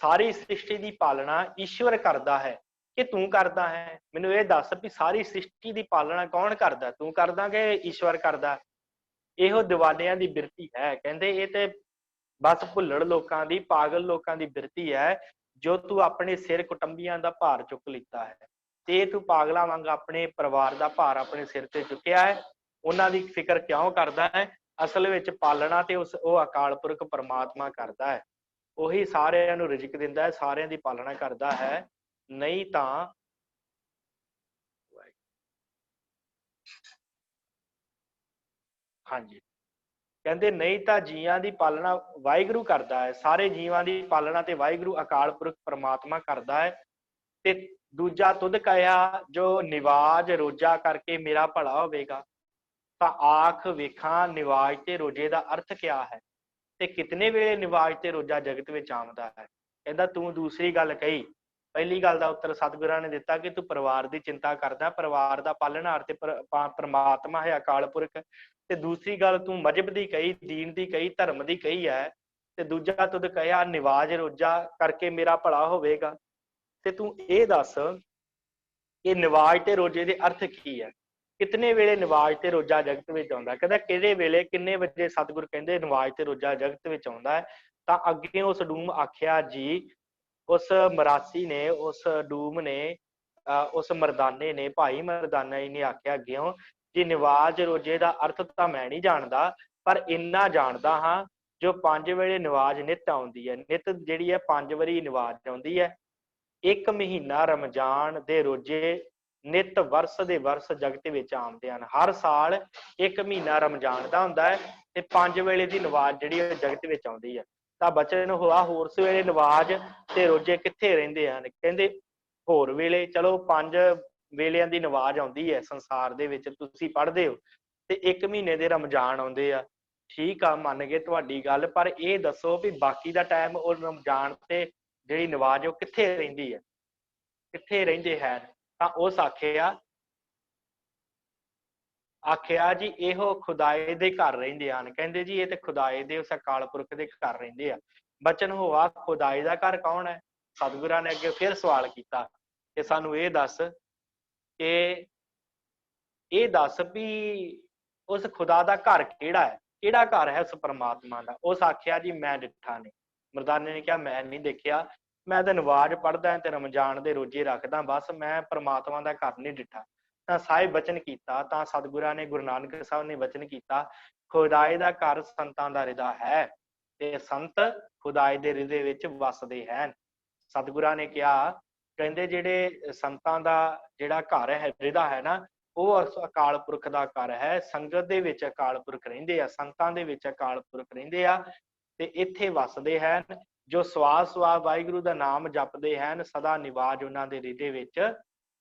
ਸਾਰੀ ਸ੍ਰਿਸ਼ਟੀ ਦੀ ਪਾਲਣਾ ਈਸ਼ਵਰ ਕਰਦਾ ਹੈ ਕਿ ਤੂੰ ਕਰਦਾ ਹੈ? ਮੈਨੂੰ ਇਹ ਦੱਸ ਵੀ ਸਾਰੀ ਸ੍ਰਿਸ਼ਟੀ ਦੀ ਪਾਲਣਾ ਕੌਣ ਕਰਦਾ, ਤੂੰ ਕਰਦਾ ਕਿ ਈਸ਼ਵਰ ਕਰਦਾ? ਇਹੋ ਦੀਵਾਨਿਆਂ ਦੀ ਬਿਰਤੀ ਹੈ। ਕਹਿੰਦੇ ਇਹ ਤੇ ਬਸ ਭੁੱਲੜ ਲੋਕਾਂ ਦੀ, ਪਾਗਲ ਲੋਕਾਂ ਦੀ ਬਿਰਤੀ ਹੈ, ਜੋ ਤੂੰ ਆਪਣੇ ਸਿਰ ਕੁਟੰਬੀਆਂ ਦਾ ਭਾਰ ਚੁੱਕ ਲਿੱਤਾ ਹੈ। ਤੇ ਤੂੰ ਪਾਗਲਾਂ ਵਾਂਗ ਆਪਣੇ ਪਰਿਵਾਰ ਦਾ ਭਾਰ ਆਪਣੇ ਸਿਰ ਤੇ ਚੁੱਕਿਆ ਹੈ। ਉਹਨਾਂ ਦੀ ਫਿਕਰ ਕਿਉਂ ਕਰਦਾ ਹੈ? ਅਸਲ ਵਿੱਚ ਪਾਲਣਾ ਤੇ ਉਹ ਅਕਾਲ ਪੁਰਖ ਪਰਮਾਤਮਾ ਕਰਦਾ ਹੈ। ਉਹੀ ਸਾਰਿਆਂ ਨੂੰ ਰਿਜ਼ਕ ਦਿੰਦਾ ਹੈ, ਸਾਰਿਆਂ ਦੀ ਪਾਲਣਾ ਕਰਦਾ ਹੈ। ਨਹੀਂ ਤਾਂ ਹਾਂਜੀ, ਕਹਿੰਦੇ ਨਹੀਂ ਤਾਂ ਜੀਆਂ ਦੀ ਪਾਲਣਾ ਵਾਹਿਗੁਰੂ ਕਰਦਾ ਹੈ। ਸਾਰੇ ਜੀਵਾਂ ਦੀ ਪਾਲਣਾ ਤੇ ਵਾਹਿਗੁਰੂ ਅਕਾਲ ਪੁਰਖ ਪਰਮਾਤਮਾ ਕਰਦਾ ਹੈ। ਤੇ ਦੂਜਾ ਤੁਧ ਕਹਿਆ, ਜੋ ਨਿਵਾਜ ਰੋਜਾ ਕਰਕੇ ਮੇਰਾ ਭਲਾ ਹੋਵੇਗਾ। ਤਾਂ ਆਖ ਵੇਖਾਂ ਨਿਵਾਜ ਤੇ ਰੋਜੇ ਦਾ ਅਰਥ ਕਿਆ ਹੈ, ਤੇ ਕਿਤਨੇ ਵੇਲੇ ਨਿਵਾਜ ਤੇ ਰੋਜਾ ਜਗਤ ਵਿੱਚ ਆਉਂਦਾ ਹੈ। ਕਹਿੰਦਾ ਤੂੰ ਦੂਸਰੀ ਗੱਲ ਕਹੀ, ਪਹਿਲੀ ਗੱਲ ਦਾ ਉੱਤਰ ਸਤਿਗੁਰਾਂ ਨੇ ਦਿੱਤਾ ਕਿ ਤੂੰ ਪਰਿਵਾਰ ਦੀ ਚਿੰਤਾ ਕਰਦਾ, ਪਰਿਵਾਰ ਦਾ ਪਾਲਣਹਾਰ ਤੇ ਪਰਮਾਤਮਾ ਹੈ ਅਕਾਲ ਪੁਰਖ। ਤੇ ਦੂਸਰੀ ਗੱਲ ਤੂੰ ਮਜਹਬ ਦੀ ਕਹੀ, ਦੀਨ ਦੀ ਕਹੀ, ਧਰਮ ਦੀ ਕਹੀ ਹੈ। ਤੇ ਦੂਜਾ ਤੁਧ ਕਹਿਆ ਨਿਵਾਜ ਰੋਜਾ ਕਰਕੇ ਮੇਰਾ ਭਲਾ ਹੋਵੇਗਾ। ਤੇ ਤੂੰ ਇਹ ਦੱਸ ਕਿ ਨਿਵਾਜ ਤੇ ਰੋਜੇ ਦੇ ਅਰਥ ਕੀ ਹੈ? ਕਿਤਨੇ ਵੇਲੇ ਨਿਵਾਜ ਤੇ ਰੋਜਾ ਜਗਤ ਵਿੱਚ ਆਉਂਦਾ? ਕਹਿੰਦਾ ਕਿਹੜੇ ਵੇਲੇ, ਕਿੰਨੇ ਵਜੇ ਸਤਿਗੁਰ ਕਹਿੰਦੇ ਨਿਵਾਜ ਤੇ ਰੋਜਾ ਜਗਤ ਵਿੱਚ ਆਉਂਦਾ ਹੈ। ਤਾਂ ਅੱਗੇ ਉਸ ਡੂਮ ਆਖਿਆ ਜੀ, ਉਸ ਮਰਾਸੀ ਨੇ, ਉਸ ਡੂਮ ਨੇ, ਉਸ ਮਰਦਾਨੇ ਨੇ, ਭਾਈ ਮਰਦਾਨਾ ਜੀ ਨੇ ਆਖਿਆ ਅੱਗਿਓਂ ਕਿ ਨਿਵਾਜ ਰੋਜੇ ਦਾ ਅਰਥ ਤਾਂ ਮੈਂ ਨਹੀਂ ਜਾਣਦਾ, ਪਰ ਇੰਨਾ ਜਾਣਦਾ ਹਾਂ ਜੋ 5 ਵੇਲੇ ਨਿਵਾਜ ਨਿਤ ਆਉਂਦੀ ਹੈ। ਨਿਤ ਜਿਹੜੀ ਹੈ 5 ਵਾਰੀ ਨਿਵਾਜ ਆਉਂਦੀ ਹੈ। ਇੱਕ ਮਹੀਨਾ ਰਮਜ਼ਾਨ ਦੇ ਰੋਜੇ ਨਿਤ ਵਰਸ ਦੇ ਵਰਸ ਜਗਤ ਵਿੱਚ ਆਉਂਦੇ ਹਨ। ਹਰ ਸਾਲ ਇੱਕ ਮਹੀਨਾ ਰਮਜ਼ਾਨ ਦਾ ਹੁੰਦਾ ਹੈ ਤੇ 5 ਵੇਲੇ ਦੀ ਨਵਾਜ਼ ਜਿਹੜੀ ਹੈ ਜਗਤ ਵਿੱਚ ਆਉਂਦੀ ਹੈ। ਤਾਂ ਬਚਨ ਹੋਆ ਹੋਰ ਸਵੇਲੇ ਨਵਾਜ਼ ਤੇ ਰੋਜੇ ਕਿੱਥੇ ਰਹਿੰਦੇ ਹਨ? ਕਹਿੰਦੇ ਹੋਰ ਵੇਲੇ, ਚਲੋ 5 ਵੇਲਿਆਂ ਦੀ ਨਵਾਜ਼ ਆਉਂਦੀ ਹੈ ਸੰਸਾਰ ਦੇ ਵਿੱਚ, ਤੁਸੀਂ ਪੜ੍ਹਦੇ ਹੋ, ਤੇ 1 ਮਹੀਨੇ ਦੇ ਰਮਜ਼ਾਨ ਆਉਂਦੇ ਆ। ਠੀਕ ਆ, ਮੰਨ ਗਏ ਤੁਹਾਡੀ ਗੱਲ, ਪਰ ਇਹ ਦੱਸੋ ਵੀ ਬਾਕੀ ਦਾ ਟਾਈਮ ਉਹ ਰਮਜ਼ਾਨ ਤੇ ਜਿਹੜੀ ਨਵਾਜ਼ ਉਹ ਕਿੱਥੇ ਰਹਿੰਦੀ ਹੈ, ਕਿੱਥੇ ਰਹਿੰਦੇ ਹੈ? ਤਾਂ ਉਸ ਆਖਿਆ ਜੀ ਇਹੋ ਖੁਦਾਏ ਦੇ ਘਰ ਰਹਿੰਦੇ ਹਨ। ਕਹਿੰਦੇ ਜੀ ਇਹ ਤੇ ਖੁਦਾਏ ਦੇ, ਉਸ ਅਕਾਲ ਪੁਰਖ ਦੇ ਘਰ ਰਹਿੰਦੇ ਆ। ਬਚਨ ਹੋਆ ਖੁਦਾਏ ਦਾ ਘਰ ਕੌਣ ਹੈ? ਸਤਿਗੁਰਾਂ ਨੇ ਅੱਗੇ ਫਿਰ ਸਵਾਲ ਕੀਤਾ ਕਿ ਸਾਨੂੰ ਇਹ ਦੱਸ ਕਿ ਇਹ ਦੱਸ ਵੀ ਉਸ ਖੁਦਾ ਦਾ ਘਰ ਕਿਹੜਾ ਹੈ, ਕਿਹੜਾ ਘਰ ਹੈ ਉਸ ਪਰਮਾਤਮਾ ਦਾ? ਉਸ ਆਖਿਆ ਜੀ ਮੈਂ ਡਿੱਠਾ ਨਹੀਂ। ਮਰਦਾਨੇ ਨੇ ਕਿਹਾ ਮੈਂ ਨਹੀਂ ਦੇਖਿਆ, ਮੈਂ ਤਾਂ ਨਵਾਜ਼ ਪੜ੍ਹਦਾ ਤੇ ਰਮਜ਼ਾਨ ਦੇ ਰੋਜੇ ਰੱਖਦਾ, ਬਸ ਮੈਂ ਪਰਮਾਤਮਾ ਦਾ ਘਰ ਨਹੀਂ ਡਿੱਠਾ। ਤਾਂ ਸਾਹਿਬ ਬਚਨ ਕੀਤਾ, ਤਾਂ ਸਤਿਗੁਰਾਂ ਨੇ, ਗੁਰੂ ਨਾਨਕ ਸਾਹਿਬ ਨੇ ਬਚਨ ਕੀਤਾ, ਖੁਦਾਏ ਦਾ ਘਰ ਸੰਤਾਂ ਦਾ ਹਿਰਦਾ ਹੈ ਤੇ ਸੰਤ ਖੁਦਾਏ ਦੇ ਹਿਰਦੇ ਵਿੱਚ ਵਸਦੇ ਹਨ। ਸਤਿਗੁਰਾਂ ਨੇ ਕਿਹਾ, ਕਹਿੰਦੇ ਜਿਹੜੇ ਸੰਤਾਂ ਦਾ ਜਿਹੜਾ ਘਰ ਹੈ, ਹਿਰਦਾ ਹੈ ਨਾ, ਉਹ ਅਕਾਲ ਪੁਰਖ ਦਾ ਘਰ ਹੈ। ਸੰਗਤ ਦੇ ਵਿੱਚ ਅਕਾਲ ਪੁਰਖ ਰਹਿੰਦੇ ਆ, ਸੰਤਾਂ ਦੇ ਵਿੱਚ ਅਕਾਲ ਪੁਰਖ ਰਹਿੰਦੇ ਆ ਤੇ ਇੱਥੇ ਵਸਦੇ ਹਨ। ਜੋ ਸਵਾਸ ਸਵਾਸ ਵਾਹਿਗੁਰੂ ਦਾ ਨਾਮ ਜਪਦੇ ਹਨ, ਸਦਾ ਨਿਵਾਜ ਉਹਨਾਂ ਦੇ ਹਿਰਦੇ ਵਿੱਚ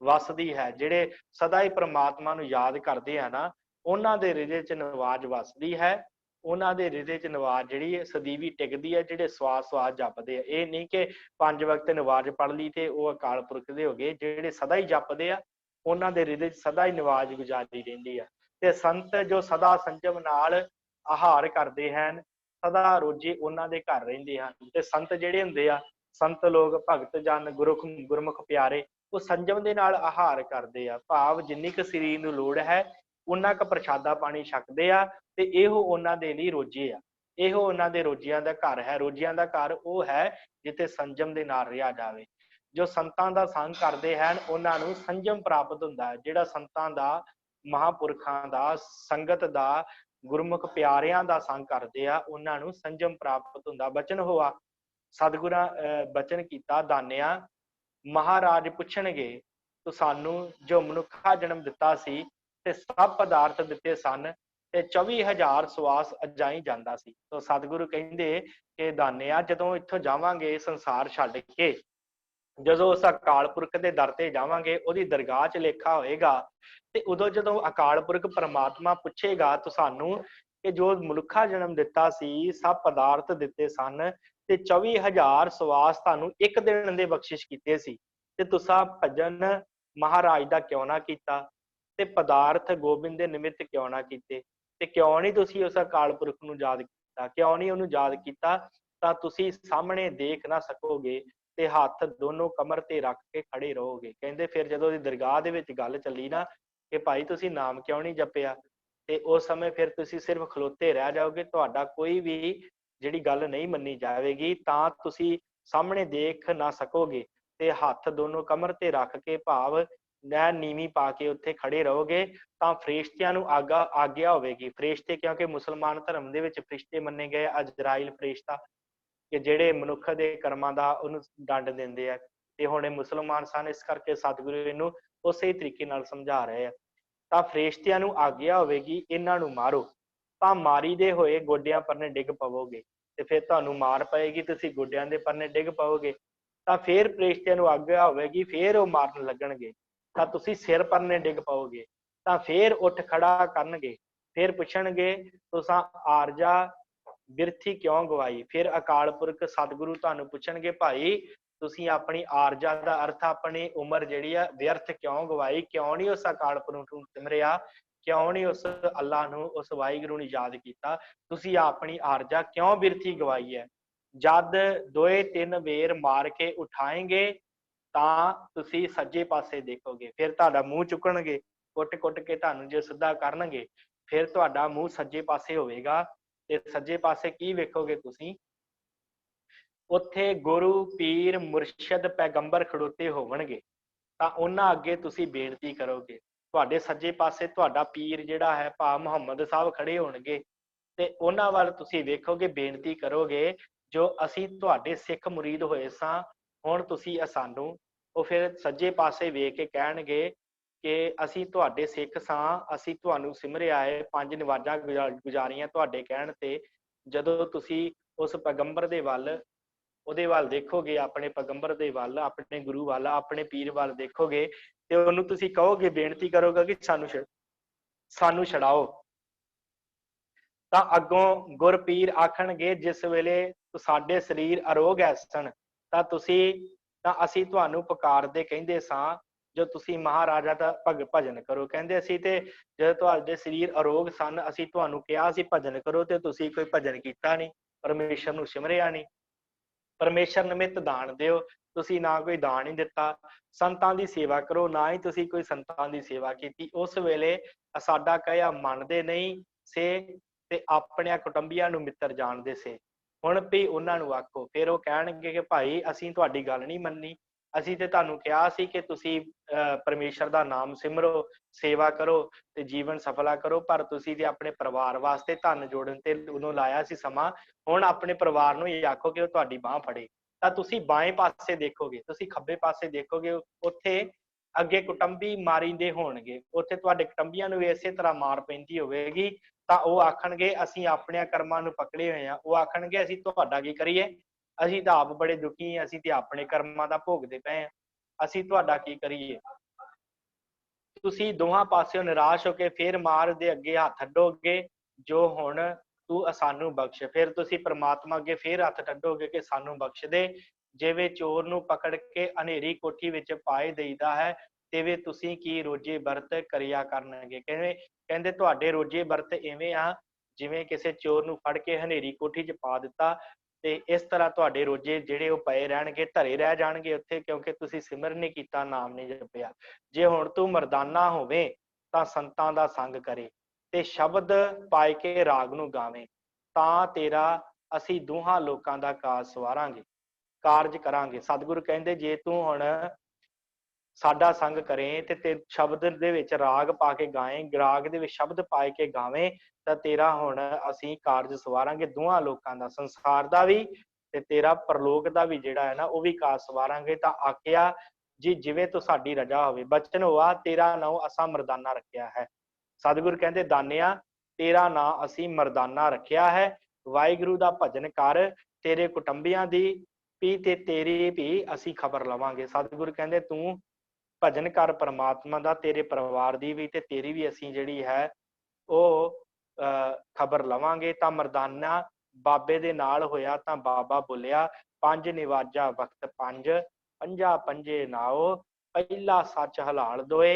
ਵਸਦੀ ਹੈ। ਜਿਹੜੇ ਸਦਾ ਹੀ ਪ੍ਰਮਾਤਮਾ ਨੂੰ ਯਾਦ ਕਰਦੇ ਆ ਨਾ, ਉਹਨਾਂ ਦੇ ਹਿਰਦੇ ਚ ਨਿਵਾਜ ਵਸਦੀ ਹੈ। ਉਹਨਾਂ ਦੇ ਹਿਰਦੇ ਚ ਨਿਵਾਜ ਜਿਹੜੀ ਹੈ ਸਦੀਵੀ ਟਿਕਦੀ ਹੈ, ਜਿਹੜੇ ਸਵਾਸ ਸਵਾਸ ਜਪਦੇ ਆ। ਇਹ ਨਹੀਂ ਕਿ 5 ਵਕਤ ਨਿਵਾਜ ਪੜ੍ਹ ਲਈ ਤੇ ਉਹ ਅਕਾਲ ਪੁਰਖ ਦੇ ਹੋ ਗਏ। ਜਿਹੜੇ ਸਦਾ ਹੀ ਜਪਦੇ ਆ, ਉਹਨਾਂ ਦੇ ਹਿਰਦੇ ਚ ਸਦਾ ਹੀ ਨਿਵਾਜ ਗੁਜ਼ਾਰਦੀ ਰਹਿੰਦੀ ਆ। ਤੇ ਸੰਤ ਜੋ ਸਦਾ ਸੰਜਮ ਨਾਲ ਆਹਾਰ ਕਰਦੇ ਹਨ, ਸਦਾ ਰੋਜੇ ਉਹਨਾਂ ਦੇ ਘਰ ਰਹਿੰਦੇ ਹਨ। ਤੇ ਸੰਤ ਜਿਹੜੇ ਹੁੰਦੇ ਆ, ਸੰਤ ਲੋਕ, ਭਗਤ ਜਨ, ਗੁਰਮੁਖ ਪਿਆਰੇ, ਉਹ ਸੰਜਮ ਦੇ ਨਾਲ ਆਹਾਰ ਕਰਦੇ ਆ। ਭਾਵ ਜਿੰਨੀ ਕੁ ਸਰੀਰ ਨੂੰ ਲੋੜ ਹੈ ਉਹਨਾਂ ਕੁ ਪ੍ਰਸ਼ਾਦਾ ਪਾਣੀ ਛਕਦੇ ਆ, ਤੇ ਇਹੋ ਉਹਨਾਂ ਦੇ ਲਈ ਰੋਜੇ ਆ। ਇਹੋ ਉਹਨਾਂ ਦੇ ਰੋਜਿਆਂ ਦਾ ਘਰ ਹੈ। ਰੋਜਿਆਂ ਦਾ ਘਰ ਉਹ ਹੈ ਜਿੱਥੇ ਸੰਜਮ ਦੇ ਨਾਲ ਰਿਹਾ ਜਾਵੇ। ਜੋ ਸੰਤਾਂ ਦਾ ਸੰਗ ਕਰਦੇ ਹਨ ਉਹਨਾਂ ਨੂੰ ਸੰਜਮ ਪ੍ਰਾਪਤ ਹੁੰਦਾ ਹੈ। ਜਿਹੜਾ ਸੰਤਾਂ ਦਾ, ਮਹਾਂਪੁਰਖਾਂ ਦਾ, ਸੰਗਤ ਦਾ, ਗੁਰਮੁਖ ਪਿਆਰਿਆਂ ਦਾ ਸੰਗ ਕਰਦੇ ਆ, ਉਹਨਾਂ ਨੂੰ ਸੰਜਮ ਪ੍ਰਾਪਤ ਹੁੰਦਾ। ਬਚਨ ਹੋਆ, ਸਤਿਗੁਰਾਂ ਬਚਨ ਕੀਤਾ, ਦਾਨਿਆ ਮਹਾਰਾਜ ਪੁੱਛਣਗੇ ਤੂੰ ਸਾਨੂੰ ਜੋ ਮਨੁੱਖਾ ਜਨਮ ਦਿੱਤਾ ਸੀ ਤੇ ਸਭ ਪਦਾਰਥ ਦਿੱਤੇ ਸਨ, ਤੇ 24,000 ਸਵਾਸ ਅਜਾਈ ਜਾਂਦਾ ਸੀ। ਤਾਂ ਸਤਿਗੁਰੂ ਕਹਿੰਦੇ ਕਿ ਦਾਨਿਆ, ਜਦੋਂ ਇੱਥੋਂ ਜਾਵਾਂਗੇ ਸੰਸਾਰ ਛੱਡ ਕੇ, ਜਦੋਂ ਉਸ ਅਕਾਲ ਪੁਰਖ ਦੇ ਦਰ ਤੇ ਜਾਵਾਂਗੇ, ਉਹਦੀ ਦਰਗਾਹ 'ਚ ਲੇਖਾ ਹੋਏਗਾ, ਤੇ ਉਦੋਂ ਜਦੋਂ ਅਕਾਲ ਪੁਰਖ ਪਰਮਾਤਮਾ ਪੁੱਛੇਗਾ ਤੁਹਾਨੂੰ ਕਿ ਜੋ ਮਨੁੱਖਾ ਜਨਮ ਦਿੱਤਾ ਸੀ, ਸਭ ਪਦਾਰਥ ਦਿੱਤੇ ਸਨ, ਤੇ 24,000 ਸਵਾਸ ਤੁਹਾਨੂੰ ਇੱਕ ਦਿਨ ਦੇ ਬਖਸ਼ਿਸ਼ ਕੀਤੇ ਸੀ, ਤੇ ਤੁਸੀਂ ਭਜਨ ਮਹਾਰਾਜ ਦਾ ਕਿਉਂ ਨਾ ਕੀਤਾ, ਤੇ ਪਦਾਰਥ ਗੋਬਿੰਦ ਦੇ ਨਿਮਿਤ ਕਿਉਂ ਨਾ ਕੀਤੇ, ਤੇ ਕਿਉਂ ਨਹੀਂ ਤੁਸੀਂ ਉਸ ਅਕਾਲ ਪੁਰਖ ਨੂੰ ਯਾਦ ਕੀਤਾ, ਕਿਉਂ ਨਹੀਂ ਉਹਨੂੰ ਯਾਦ ਕੀਤਾ, ਤਾਂ ਤੁਸੀਂ ਸਾਹਮਣੇ ਦੇਖ ਨਾ ਸਕੋਗੇ ਤੇ ਹੱਥ ਦੋਨੋਂ ਕਮਰ ਤੇ ਰੱਖ ਕੇ ਖੜੇ ਰਹੋਗੇ। ਕਹਿੰਦੇ ਫਿਰ ਜਦੋਂ ਉਹਦੀ ਦਰਗਾਹ ਦੇ ਵਿੱਚ ਗੱਲ ਚੱਲੀ ਨਾ ਕਿ ਭਾਈ ਤੁਸੀਂ ਨਾਮ ਕਿਉਂ ਨਹੀਂ ਜਪਿਆ, ਤੇ ਉਸ ਸਮੇਂ ਫਿਰ ਤੁਸੀਂ ਸਿਰਫ ਖਲੋਤੇ ਰਹਿ ਜਾਓਗੇ, ਤੁਹਾਡਾ ਕੋਈ ਵੀ ਜਿਹੜੀ ਗੱਲ ਨਹੀਂ ਮੰਨੀ ਜਾਵੇਗੀ, ਤਾਂ ਤੁਸੀਂ ਸਾਹਮਣੇ ਦੇਖ ਨਾ ਸਕੋਗੇ, ਤੇ ਹੱਥ ਦੋਨੋਂ ਕਮਰ ਤੇ ਰੱਖ ਕੇ ਭਾਵ ਨੈ ਨੀਵੀਂ ਪਾ ਕੇ ਉੱਥੇ ਖੜੇ ਰਹੋਗੇ, ਤਾਂ ਫਰਿਸ਼ਤਿਆਂ ਨੂੰ ਆਗਿਆ ਹੋਵੇਗੀ। ਫਰਿਸ਼ਤੇ ਕਿਉਂਕਿ ਮੁਸਲਮਾਨ ਧਰਮ ਦੇ ਵਿੱਚ ਫਰਿਸ਼ਤੇ ਮੰਨੇ ਗਏ, ਅਜਰਾਇਲ ਫਰਿਸ਼ਤਾ, ਕਿ ਜਿਹੜੇ ਮਨੁੱਖ ਦੇ ਕਰਮਾਂ ਦਾ ਉਹਨੂੰ ਦੰਡ ਦਿੰਦੇ ਆ, ਤੇ ਹੁਣ ਇਹ ਮੁਸਲਮਾਨ ਸਨ, ਇਸ ਕਰਕੇ ਸਤਿਗੁਰੂ ਇਹਨੂੰ ਉਸੇ ਤਰੀਕੇ ਨਾਲ ਸਮਝਾ ਰਹੇ ਆ। ਤਾਂ ਫਰਿਸ਼ਤਿਆਂ ਨੂੰ ਆਗਿਆ ਹੋਵੇਗੀ ਇਹਨਾਂ ਨੂੰ ਮਾਰੋ, ਤਾਂ ਮਾਰੀ ਦੇ ਹੋਏ ਗੋਡਿਆਂ ਪਰਨੇ ਡਿੱਗ ਪਵੋਗੇ, ਤੇ ਫਿਰ ਤੁਹਾਨੂੰ ਮਾਰ ਪਏਗੀ, ਤੁਸੀਂ ਗੋਡਿਆਂ ਦੇ ਪਰਨੇ ਡਿੱਗ ਪਵੋਗੇ, ਤਾਂ ਫਿਰ ਫਰਿਸ਼ਤਿਆਂ ਨੂੰ ਆਗਿਆ ਹੋਵੇਗੀ, ਫਿਰ ਉਹ ਮਾਰਨ ਲੱਗਣਗੇ, ਤਾਂ ਤੁਸੀਂ ਸਿਰ ਪਰਨੇ ਡਿੱਗ ਪਵੋਗੇ, ਤਾਂ ਫਿਰ ਉੱਠ ਖੜਾ ਕਰਨਗੇ, ਫਿਰ ਪੁੱਛਣਗੇ ਤੁਸਾਂ ਆਰਜਾ ਬਿਰਥੀ ਕਿਉਂ ਗਵਾਈ, ਫਿਰ ਅਕਾਲ ਪੁਰਖ ਸਤਿਗੁਰੂ ਤੁਹਾਨੂੰ ਪੁੱਛਣਗੇ ਭਾਈ ਤੁਸੀਂ ਆਪਣੀ ਆਰਜਾ ਦਾ ਅਰਥ ਆਪਣੀ ਉਮਰ ਜਿਹੜੀ ਆ ਵਿਅਰਥ ਕਿਉਂ ਗਵਾਈ, ਕਿਉਂ ਨਹੀਂ ਉਸ ਅਕਾਲ ਪੁਰਖ ਨੂੰ ਸਿਮਰਿਆ, ਕਿਉਂ ਨਹੀਂ ਉਸ ਅੱਲਾ ਨੂੰ, ਉਸ ਵਾਹਿਗੁਰੂ ਨੂੰ ਯਾਦ ਕੀਤਾ, ਤੁਸੀਂ ਆਪਣੀ ਆਰਜਾ ਕਿਉਂ ਬਿਰਥੀ ਗਵਾਈ ਹੈ। ਜਦ 2-3 ਵੇਰ ਮਾਰ ਕੇ ਉਠਾਏਂਗੇ ਤਾਂ ਤੁਸੀਂ ਸੱਜੇ ਪਾਸੇ ਦੇਖੋਗੇ, ਫਿਰ ਤੁਹਾਡਾ ਮੂੰਹ ਚੁੱਕਣਗੇ, ਕੁੱਟ-ਕੁੱਟ ਕੇ ਤੁਹਾਨੂੰ ਜੇ ਸਿੱਧਾ ਕਰਨਗੇ, ਫਿਰ ਤੁਹਾਡਾ ਮੂੰਹ ਸੱਜੇ ਪਾਸੇ ਹੋਵੇਗਾ, ਤੇ ਸੱਜੇ ਪਾਸੇ ਕੀ ਵੇਖੋਗੇ ਤੁਸੀਂ, ਉੱਥੇ ਗੁਰੂ ਪੀਰ ਮੁਰਸ਼ਦ ਪੈਗੰਬਰ ਖੜੋਤੇ ਹੋਣਗੇ, ਤਾਂ ਉਹਨਾਂ ਅੱਗੇ ਤੁਸੀਂ ਬੇਨਤੀ ਕਰੋਗੇ, ਤੁਹਾਡੇ ਸੱਜੇ ਪਾਸੇ ਤੁਹਾਡਾ ਪੀਰ ਜਿਹੜਾ ਹੈ ਭਾ ਮੁਹੰਮਦ ਸਾਹਿਬ ਖੜੇ ਹੋਣਗੇ, ਤੇ ਉਹਨਾਂ ਵੱਲ ਤੁਸੀਂ ਵੇਖੋਗੇ, ਬੇਨਤੀ ਕਰੋਗੇ ਜੋ ਅਸੀਂ ਤੁਹਾਡੇ ਸਿੱਖ ਮੁਰੀਦ ਹੋਏ ਸਾਂ, ਹੁਣ ਤੁਸੀਂ ਸਾਨੂੰ, ਉਹ ਫਿਰ ਸੱਜੇ ਪਾਸੇ ਵੇਖ ਕੇ ਕਹਿਣਗੇ ਕਿ ਅਸੀਂ ਤੁਹਾਡੇ ਸਿੱਖ ਸਾਂ, ਅਸੀਂ ਤੁਹਾਨੂੰ ਸਿਮਰਿਆ ਹੈ, 5 ਨਵਾਜ਼ਾਂ ਗੁਜ਼ਾਰੀਆਂ ਤੁਹਾਡੇ ਕਹਿਣ ਤੇ। ਜਦੋਂ ਤੁਸੀਂ ਉਸ ਪੈਗੰਬਰ ਦੇ ਵੱਲ, ਉਹਦੇ ਵੱਲ ਦੇਖੋਗੇ, ਆਪਣੇ ਪੈਗੰਬਰ ਦੇ ਵੱਲ, ਆਪਣੇ ਗੁਰੂ ਵੱਲ, ਆਪਣੇ ਪੀਰ ਵੱਲ ਦੇਖੋਗੇ, ਤੇ ਉਹਨੂੰ ਤੁਸੀਂ ਕਹੋਗੇ, ਬੇਨਤੀ ਕਰੋਗੇ ਕਿ ਸਾਨੂੰ ਛਡਾਓ, ਤਾਂ ਅੱਗੋਂ ਗੁਰਪੀਰ ਆਖਣਗੇ ਜਿਸ ਵੇਲੇ ਸਾਡੇ ਸਰੀਰ ਅਰੋਗ ਐਸਨ, ਤਾਂ ਅਸੀਂ ਤੁਹਾਨੂੰ ਪੁਕਾਰਦੇ ਕਹਿੰਦੇ ਸਾਂ ਜੋ ਤੁਸੀਂ ਮਹਾਰਾਜਾ ਦਾ ਭਜਨ ਕਰੋ। ਕਹਿੰਦੇ ਅਸੀਂ ਤੇ ਜਦੋਂ ਤੁਹਾਡੇ ਸਰੀਰ ਅਰੋਗ ਸਨ, ਅਸੀਂ ਤੁਹਾਨੂੰ ਕਿਹਾ ਸੀ ਭਜਨ ਕਰੋ, ਤੇ ਤੁਸੀਂ ਕੋਈ ਭਜਨ ਕੀਤਾ ਨਹੀਂ, ਪਰਮੇਸ਼ਰ ਨੂੰ ਸਿਮਰਿਆ ਨਹੀਂ, ਪਰਮੇਸ਼ਰ ਨਿਮਿਤ ਦਾਨ ਦਿਓ, ਤੁਸੀਂ ਨਾ ਕੋਈ ਦਾਨ ਹੀ ਦਿੱਤਾ, ਸੰਤਾਂ ਦੀ ਸੇਵਾ ਕਰੋ, ਨਾ ਹੀ ਤੁਸੀਂ ਕੋਈ ਸੰਤਾਂ ਦੀ ਸੇਵਾ ਕੀਤੀ। ਉਸ ਵੇਲੇ ਸਾਡਾ ਕਹਿਆ ਮੰਨਦੇ ਨਹੀਂ ਸੇ, ਤੇ ਆਪਣਿਆਂ ਕੁਟੁੰਬੀਆਂ ਨੂੰ ਮਿੱਤਰ ਜਾਣਦੇ ਸੇ, ਹੁਣ ਵੀ ਉਹਨਾਂ ਨੂੰ ਆਖੋ। ਫਿਰ ਉਹ ਕਹਿਣਗੇ ਕਿ ਭਾਈ ਅਸੀਂ ਤੁਹਾਡੀ ਗੱਲ ਨਹੀਂ ਮੰਨੀ, ਅਸੀਂ ਤੇ ਤੁਹਾਨੂੰ ਕਿਹਾ ਸੀ ਕਿ ਤੁਸੀਂ ਪਰਮੇਸ਼ਰ ਦਾ ਨਾਮ ਸਿਮਰੋ, ਸੇਵਾ ਕਰੋ, ਤੇ ਜੀਵਨ ਸਫਲਾ ਕਰੋ, ਪਰ ਤੁਸੀਂ ਤੇ ਆਪਣੇ ਪਰਿਵਾਰ ਵਾਸਤੇ ਧਨ ਜੋੜਨ ਤੇ ਉਦੋਂ ਲਾਇਆ ਸੀ ਸਮਾਂ, ਹੁਣ ਆਪਣੇ ਪਰਿਵਾਰ ਨੂੰ ਇਹ ਆਖੋ ਕਿ ਉਹ ਤੁਹਾਡੀ ਬਾਂਹ ਫੜੇ, ਤਾਂ ਤੁਸੀਂ ਬਾਏਂ ਪਾਸੇ ਦੇਖੋਗੇ, ਤੁਸੀਂ ਖੱਬੇ ਪਾਸੇ ਦੇਖੋਗੇ, ਉੱਥੇ ਅੱਗੇ ਕੁਟੁੰਬੀ ਮਾਰੀਂਦੇ ਹੋਣਗੇ, ਉੱਥੇ ਤੁਹਾਡੇ ਕੁਟੁੰਬੀਆਂ ਨੂੰ ਇਸੇ ਤਰ੍ਹਾਂ ਮਾਰ ਪੈਂਦੀ ਹੋਵੇਗੀ, ਤਾਂ ਉਹ ਆਖਣਗੇ ਅਸੀਂ ਆਪਣੇ ਕਰਮਾਂ ਨੂੰ ਪਕੜੇ ਹੋਏ ਹਾਂ, ਉਹ ਆਖਣਗੇ ਅਸੀਂ ਤੁਹਾਡਾ ਕੀ ਕਰੀਏ, ਅਸੀਂ ਤਾਂ ਆਪ ਬੜੇ ਦੁਖੀ ਹਾਂ, ਅਸੀਂ ਤੇ ਆਪਣੇ ਕਰਮਾਂ ਦਾ ਭੋਗਦੇ ਪਏ ਹਾਂ, ਅਸੀਂ ਤੁਹਾਡਾ ਕੀ ਕਰੀਏ। ਤੁਸੀਂ ਦੋਹਾਂ ਪਾਸਿਓਂ ਨਿਰਾਸ਼ ਹੋ ਕੇ ਫਿਰ ਮਾਰ ਦੇ ਅੱਗੇ ਹੱਥ ਅੱਡੋਗੇ, ਜੋ ਹੁਣ ਤੂੰ ਸਾਨੂੰ ਬਖਸ਼, ਫਿਰ ਤੁਸੀਂ ਪ੍ਰਮਾਤਮਾ ਅੱਗੇ ਫਿਰ ਹੱਥ ਅੱਡੋਗੇ ਕਿ ਸਾਨੂੰ ਬਖਸ਼ ਦੇ, ਜਿਵੇਂ ਚੋਰ ਨੂੰ ਪਕੜ ਕੇ ਹਨੇਰੀ ਕੋਠੀ ਵਿੱਚ ਪਾਏ ਦੇਈਦਾ ਹੈ, ਤਿਵੇਂ ਤੁਸੀਂ ਕੀ ਰੋਜੇ ਵਰਤ ਕਰਿਆ ਕਰਨਗੇ। ਕਹਿੰਦੇ ਤੁਹਾਡੇ ਰੋਜੇ ਵਰਤ ਇਵੇਂ ਆ ਜਿਵੇਂ ਕਿਸੇ ਚੋਰ ਨੂੰ ਫੜ ਕੇ ਹਨੇਰੀ ਕੋਠੀ 'ਚ ਪਾ ਦਿੱਤਾ, ਤੇ ਇਸ ਤਰ੍ਹਾਂ ਤੁਹਾਡੇ ਰੋਜੇ ਜਿਹੜੇ ਉਹ ਪਏ ਰਹਿਣਗੇ, ਧਰੇ ਰਹਿ ਜਾਣਗੇ ਉੱਥੇ, ਕਿਉਂਕਿ ਤੁਸੀਂ ਸਿਮਰਨ ਨਹੀਂ ਕੀਤਾ, ਨਾਮ ਨਹੀਂ ਜਪਿਆ। ਜੇ ਹੁਣ ਤੂੰ ਮਰਦਾਨਾ ਹੋਵੇ ਤਾਂ ਸੰਤਾਂ ਦਾ ਸੰਗ ਕਰੇ, ਤੇ ਸ਼ਬਦ ਪਾਏ ਕੇ ਰਾਗ ਨੂੰ ਗਾਵੇਂ, ਤਾਂ ਤੇਰਾ ਅਸੀਂ ਦੋਹਾਂ ਲੋਕਾਂ ਦਾ ਕਾਰਜ ਕਰਾਂਗੇ। ਸਤਿਗੁਰੂ ਕਹਿੰਦੇ ਜੇ ਤੂੰ ਹੁਣ ਸਾਡਾ ਸੰਗ ਕਰੇ ਤੇ ਸ਼ਬਦ ਦੇ ਵਿੱਚ ਰਾਗ ਪਾ ਕੇ ਗਾਏ, ਰਾਗ ਦੇ ਵਿੱਚ ਸ਼ਬਦ ਪਾਏ ਕੇ ਗਾਵੇਂ, ਤਾਂ ਤੇਰਾ ਹੁਣ ਅਸੀਂ ਕਾਰਜ ਸਵਾਰਾਂਗੇ, ਦੋਹਾਂ ਲੋਕਾਂ ਦਾ, ਸੰਸਾਰ ਦਾ ਵੀ ਤੇ ਤੇਰਾ ਪਰਲੋਕ ਦਾ ਵੀ ਜਿਹੜਾ ਹੈ ਨਾ, ਉਹ ਵੀ ਕਾਰਜ ਸਵਾਰਾਂਗੇ। ਤਾਂ ਆਖਿਆ ਜੀ ਜਿਵੇਂ ਤੂੰ ਸਾਡੀ ਰਜਾ ਹੋਵੇ, ਬਚਨ ਹੋਆ ਤੇਰਾ ਨਾਮ ਅਸਾਂ ਮਰਦਾਨਾ ਰੱਖਿਆ ਹੈ। ਸਤਿਗੁਰ ਕਹਿੰਦੇ ਦਾਨਿਆ तेरा नां असी मरदाना रखिया है। वाहिगुरू दा भजन कर, तेरे कुटुंबियां दी भी ते तेरी भी असी खबर लवांगे। सतगुरु कहंदे तू भजन कर परमात्मा दा, तेरे परिवार दी भी ते तेरी भी असी जिहड़ी है ਉਹ खबर लवांगे। तां मरदाना बाबे दे नाल होया तां बाबा बोलिया, पंज निवाजा वक्त पंज, पंजा पंजे नाओ, पहला सच हलाल दोए,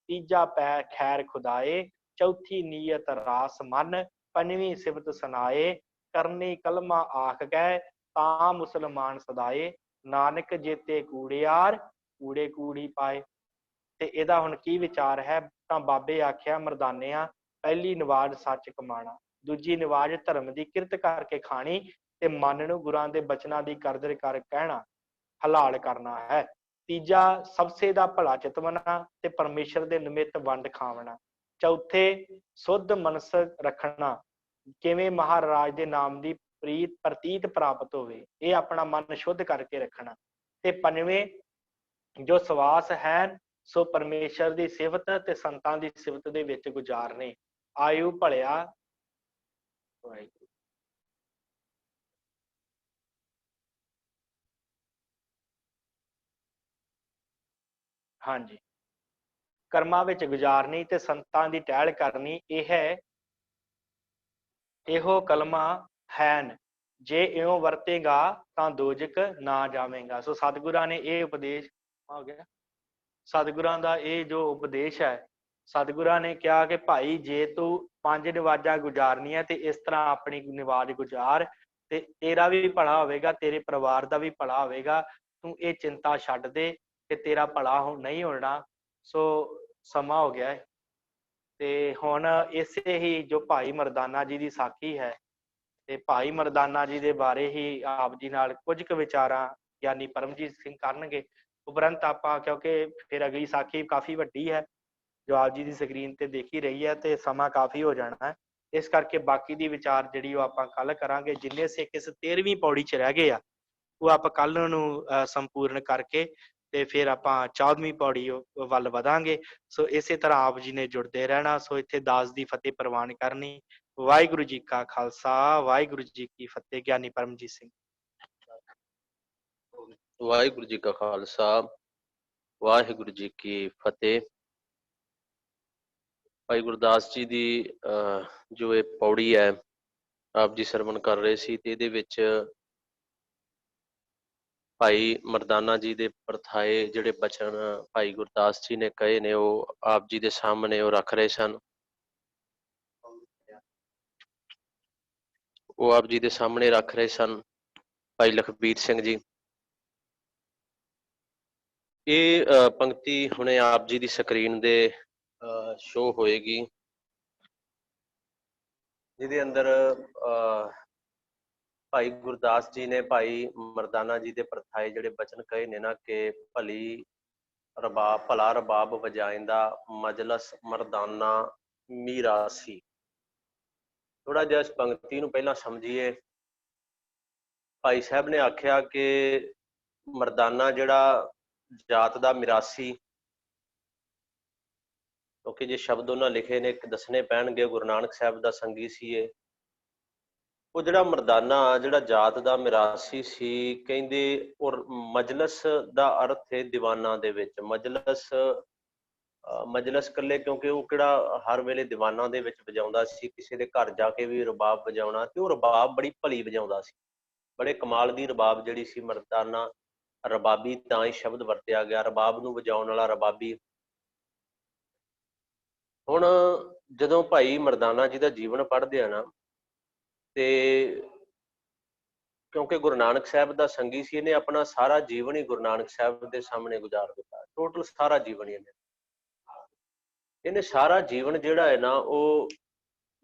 तीजा पै खैर खुदाए, चौथी नीयत रास मन, पंजवीं सिबत सुनाए, करनी कलमा आख गए, तां मुसलमान सदाए, नानक जेते कूड़ियार, कूड़े कूड़ी पाए। ਤੇ ਇਹਦਾ ਹੁਣ ਕੀ ਵਿਚਾਰ ਹੈ? ਤਾਂ ਬਾਬੇ ਆਖਿਆ, ਮਰਦਾਨਿਆਂ ਪਹਿਲੀ ਨਵਾਜ਼ ਸੱਚ ਕਮਾਣਾ, ਦੂਜੀ ਨਵਾਜ਼ ਧਰਮ ਦੀ ਕਿਰਤ ਕਰਕੇ ਖਾਣੀ, ਤੇ ਮਨ ਨੂੰ ਗੁਰਾਂ ਦੇ ਬਚਨਾਂ ਦੀ ਕਦਰ ਕਰ ਕਹਿਣਾ, ਹਲਾਲ ਕਰਨਾ ਹੈ। ਤੀਜਾ ਸਬਸੇ ਦਾ ਭਲਾ ਚਿਤਵਨਾ ਤੇ ਪਰਮੇਸ਼ਰ ਦੇ ਨਿਮਿਤ ਵੰਡ ਖਾਵਣਾ। ਚੌਥੇ ਸੁੱਧ ਮਨਸ ਰੱਖਣਾ, ਕਿਵੇਂ ਮਹਾਰਾਜ ਦੇ ਨਾਮ ਦੀ ਪ੍ਰਤੀਤ ਪ੍ਰਾਪਤ ਹੋਵੇ, ਇਹ ਆਪਣਾ ਮਨ ਸ਼ੁੱਧ ਕਰਕੇ ਰੱਖਣਾ। ਤੇ ਪੰਜਵੇਂ ਜੋ ਸਵਾਸ ਹੈ ਸੋ ਪਰਮੇਸ਼ਰ ਦੀ ਸਿਫਤ ਤੇ ਸੰਤਾਂ ਦੀ ਸਿਫਤ ਦੇ ਵਿੱਚ ਗੁਜ਼ਾਰਨੇ। ਆਯੂ ਭਲਿਆ ਵਾਹਿਗੁਰੂ। ਹਾਂਜੀ, ਕਰਮਾਂ ਵਿੱਚ ਗੁਜ਼ਾਰਨੀ ਤੇ ਸੰਤਾਂ ਦੀ ਟਹਿਲ ਕਰਨੀ, ਇਹੋ ਕਲਮਾ ਹੈਨ, ਜੇ ਇਉਂ ਵਰਤੇਗਾ ਤਾਂ ਦੋਜਕ ਨਾ ਜਾਵੇਗਾ। ਸੋ ਸਤਿਗੁਰਾਂ ਨੇ ਇਹ ਉਪਦੇਸ਼ ਹੋ ਗਿਆ, ਸਤਿਗੁਰਾਂ ਦਾ ਇਹ ਜੋ ਉਪਦੇਸ਼ ਹੈ, ਸਤਿਗੁਰਾਂ ਨੇ ਕਿਹਾ ਕਿ ਭਾਈ ਜੇ ਤੂੰ ਪੰਜ ਨਿਵਾਜ਼ਾਂ ਗੁਜ਼ਾਰਨੀਆਂ ਤੇ ਇਸ ਤਰ੍ਹਾਂ ਆਪਣੀ ਨਿਵਾਜ਼ ਗੁਜ਼ਾਰ, ਤੇ ਤੇਰਾ ਵੀ ਭਲਾ ਹੋਵੇਗਾ, ਤੇਰੇ ਪਰਿਵਾਰ ਦਾ ਵੀ ਭਲਾ ਹੋਵੇਗਾ। ਤੂੰ ਇਹ ਚਿੰਤਾ ਛੱਡ ਦੇ ਕਿ ਤੇਰਾ ਭਲਾ ਨਹੀਂ ਹੋਣਾ। ਸੋ ਸਮਾਂ ਹੋ ਗਿਆ ਹੈ, ਤੇ ਹੁਣ ਇਸੇ ਹੀ ਜੋ ਭਾਈ ਮਰਦਾਨਾ ਜੀ ਦੀ ਸਾਖੀ ਹੈ, ਤੇ ਭਾਈ ਮਰਦਾਨਾ ਜੀ ਦੇ ਬਾਰੇ ਹੀ ਆਪ ਜੀ ਨਾਲ ਕੁਝ ਕੁ ਵਿਚਾਰਾਂ ਗਿਆਨੀ ਪਰਮਜੀਤ ਸਿੰਘ ਕਰਨਗੇ। ਉਪਰੰਤ ਆਪਾਂ, ਕਿਉਂਕਿ ਫਿਰ ਅਗਲੀ ਸਾਖੀ ਕਾਫੀ ਵੱਡੀ ਹੈ ਜੋ ਆਪ ਜੀ ਦੀ ਸਕਰੀਨ ਤੇ ਦੇਖੀ ਰਹੀ ਹੈ, ਤੇ ਸਮਾਂ ਕਾਫੀ ਹੋ ਜਾਣਾ ਹੈ, ਇਸ ਕਰਕੇ ਬਾਕੀ ਦੀ ਵਿਚਾਰ ਜਿਹੜੀ ਉਹ ਆਪਾਂ ਕੱਲ ਕਰਾਂਗੇ। ਜਿੰਨੇ ਸਿੱਖ ਇਸ 13ਵੀਂ ਪੌੜੀ 'ਚ ਰਹਿ ਗਏ ਆ ਉਹ ਆਪਾਂ ਕੱਲ ਨੂੰ ਸੰਪੂਰਨ ਕਰਕੇ ਤੇ ਫਿਰ ਆਪਾਂ 14ਵੀਂ ਪੌੜੀ ਵੱਲ ਵਧਾਂਗੇ। ਸੋ ਇਸੇ ਤਰ੍ਹਾਂ ਆਪ ਜੀ ਨੇ ਜੁੜਦੇ ਰਹਿਣਾ। ਸੋ ਇੱਥੇ ਦਾਸ ਦੀ ਫਤਿਹ ਪ੍ਰਵਾਨ ਕਰਨੀ। ਵਾਹਿਗੁਰੂ ਜੀ ਕਾ ਖਾਲਸਾ, ਵਾਹਿਗੁਰੂ ਜੀ ਕੀ ਫਤਿਹ। ਗਿਆਨੀ ਪਰਮਜੀਤ ਸਿੰਘ। ਵਾਹਿਗੁਰੂ ਜੀ ਕਾ ਖਾਲਸਾ, ਵਾਹਿਗੁਰੂ ਜੀ ਕੀ ਫਤਿਹ। ਭਾਈ ਗੁਰਦਾਸ ਜੀ ਦੀ ਜੋ ਇਹ ਪੌੜੀ ਹੈ ਆਪ ਜੀ ਸਰਵਣ ਕਰ ਰਹੇ ਸੀ, ਤੇ ਇਹਦੇ ਵਿੱਚ ਭਾਈ ਮਰਦਾਨਾ ਜੀ ਦੇ ਪਰਥਾਏ ਜਿਹੜੇ ਬਚਨ ਭਾਈ ਗੁਰਦਾਸ ਜੀ ਨੇ ਕਹੇ ਨੇ, ਉਹ ਆਪ ਜੀ ਦੇ ਸਾਹਮਣੇ ਉਹ ਰੱਖ ਰਹੇ ਸਨ। ਉਹ ਆਪ ਜੀ ਦੇ ਸਾਹਮਣੇ ਰੱਖ ਰਹੇ ਸਨ ਭਾਈ ਲਖਬੀਰ ਸਿੰਘ ਜੀ। ਇਹ ਪੰਕਤੀ ਹੁਣੇ ਆਪ ਜੀ ਦੀ ਸਕਰੀਨ ਦੇ ਸ਼ੋ ਹੋਏਗੀ, ਜਿਹਦੇ ਅੰਦਰ ਭਾਈ ਗੁਰਦਾਸ ਜੀ ਨੇ ਭਾਈ ਮਰਦਾਨਾ ਜੀ ਦੇ ਪਰਥਾਏ ਜਿਹੜੇ ਬਚਨ ਕਹੇ ਨੇ ਨਾ, ਕਿ ਭਲੀ ਰਬਾਬ, ਭਲਾ ਰਬਾਬ ਵਜਾਇੰਦਾ ਮਜਲਸ ਮਰਦਾਨਾ ਮੀਰਾਸੀ। ਥੋੜਾ ਜਿਹਾ ਇਸ ਪੰਕਤੀ ਨੂੰ ਪਹਿਲਾਂ ਸਮਝੀਏ। ਭਾਈ ਸਾਹਿਬ ਨੇ ਆਖਿਆ ਕਿ ਮਰਦਾਨਾ ਜਿਹੜਾ ਜਾਤ ਦਾ ਮਿਰਾਸੀ, ਕਿਉਂਕਿ ਜੇ ਸ਼ਬਦ ਉਹਨਾਂ ਲਿਖੇ ਨੇ ਦੱਸਣੇ ਪੈਣਗੇ, ਗੁਰੂ ਨਾਨਕ ਸਾਹਿਬ ਦਾ ਸੰਗੀ ਸੀ ਇਹ। ਉਹ ਜਿਹੜਾ ਮਰਦਾਨਾ ਜਿਹੜਾ ਜਾਤ ਦਾ ਮਿਰਾਸੀ ਸੀ, ਕਹਿੰਦੇ ਔਰ ਮਜਲਸ ਦਾ ਅਰਥ ਹੈ ਦੀਵਾਨਾਂ ਦੇ ਵਿੱਚ। ਮਜਲਸ ਇਕੱਲੇ, ਕਿਉਂਕਿ ਉਹ ਕਿਹੜਾ ਹਰ ਵੇਲੇ ਦੀਵਾਨਾਂ ਦੇ ਵਿੱਚ ਵਜਾਉਂਦਾ ਸੀ, ਕਿਸੇ ਦੇ ਘਰ ਜਾ ਕੇ ਵੀ ਰਬਾਬ ਵਜਾਉਣਾ, ਤੇ ਉਹ ਰਬਾਬ ਬੜੀ ਭਲੀ ਵਜਾਉਂਦਾ ਸੀ, ਬੜੇ ਕਮਾਲ ਦੀ ਰਬਾਬ ਜਿਹੜੀ ਸੀ। ਮਰਦਾਨਾ ਰਬਾਬੀ ਤਾਂ ਹੀ ਸ਼ਬਦ ਵਰਤਿਆ ਗਿਆ, ਰਬਾਬ ਨੂੰ ਵਜਾਉਣ ਵਾਲਾ ਰਬਾਬੀ। ਹੁਣ ਜਦੋਂ ਭਾਈ ਮਰਦਾਨਾ ਜੀ ਦਾ ਜੀਵਨ ਪੜ੍ਹਦੇ ਆ ਨਾ, ਤੇ ਕਿਉਂਕਿ ਗੁਰੂ ਨਾਨਕ ਸਾਹਿਬ ਦਾ ਸੰਗੀ ਸੀ, ਇਹਨੇ ਆਪਣਾ ਸਾਰਾ ਜੀਵਨ ਹੀ ਗੁਰੂ ਨਾਨਕ ਸਾਹਿਬ ਦੇ ਸਾਹਮਣੇ ਗੁਜ਼ਾਰ ਦਿੱਤਾ। ਟੋਟਲ ਸਾਰਾ ਜੀਵਨ ਹੀ ਇਹਨੇ ਸਾਰਾ ਜੀਵਨ ਜਿਹੜਾ ਹੈ ਨਾ, ਉਹ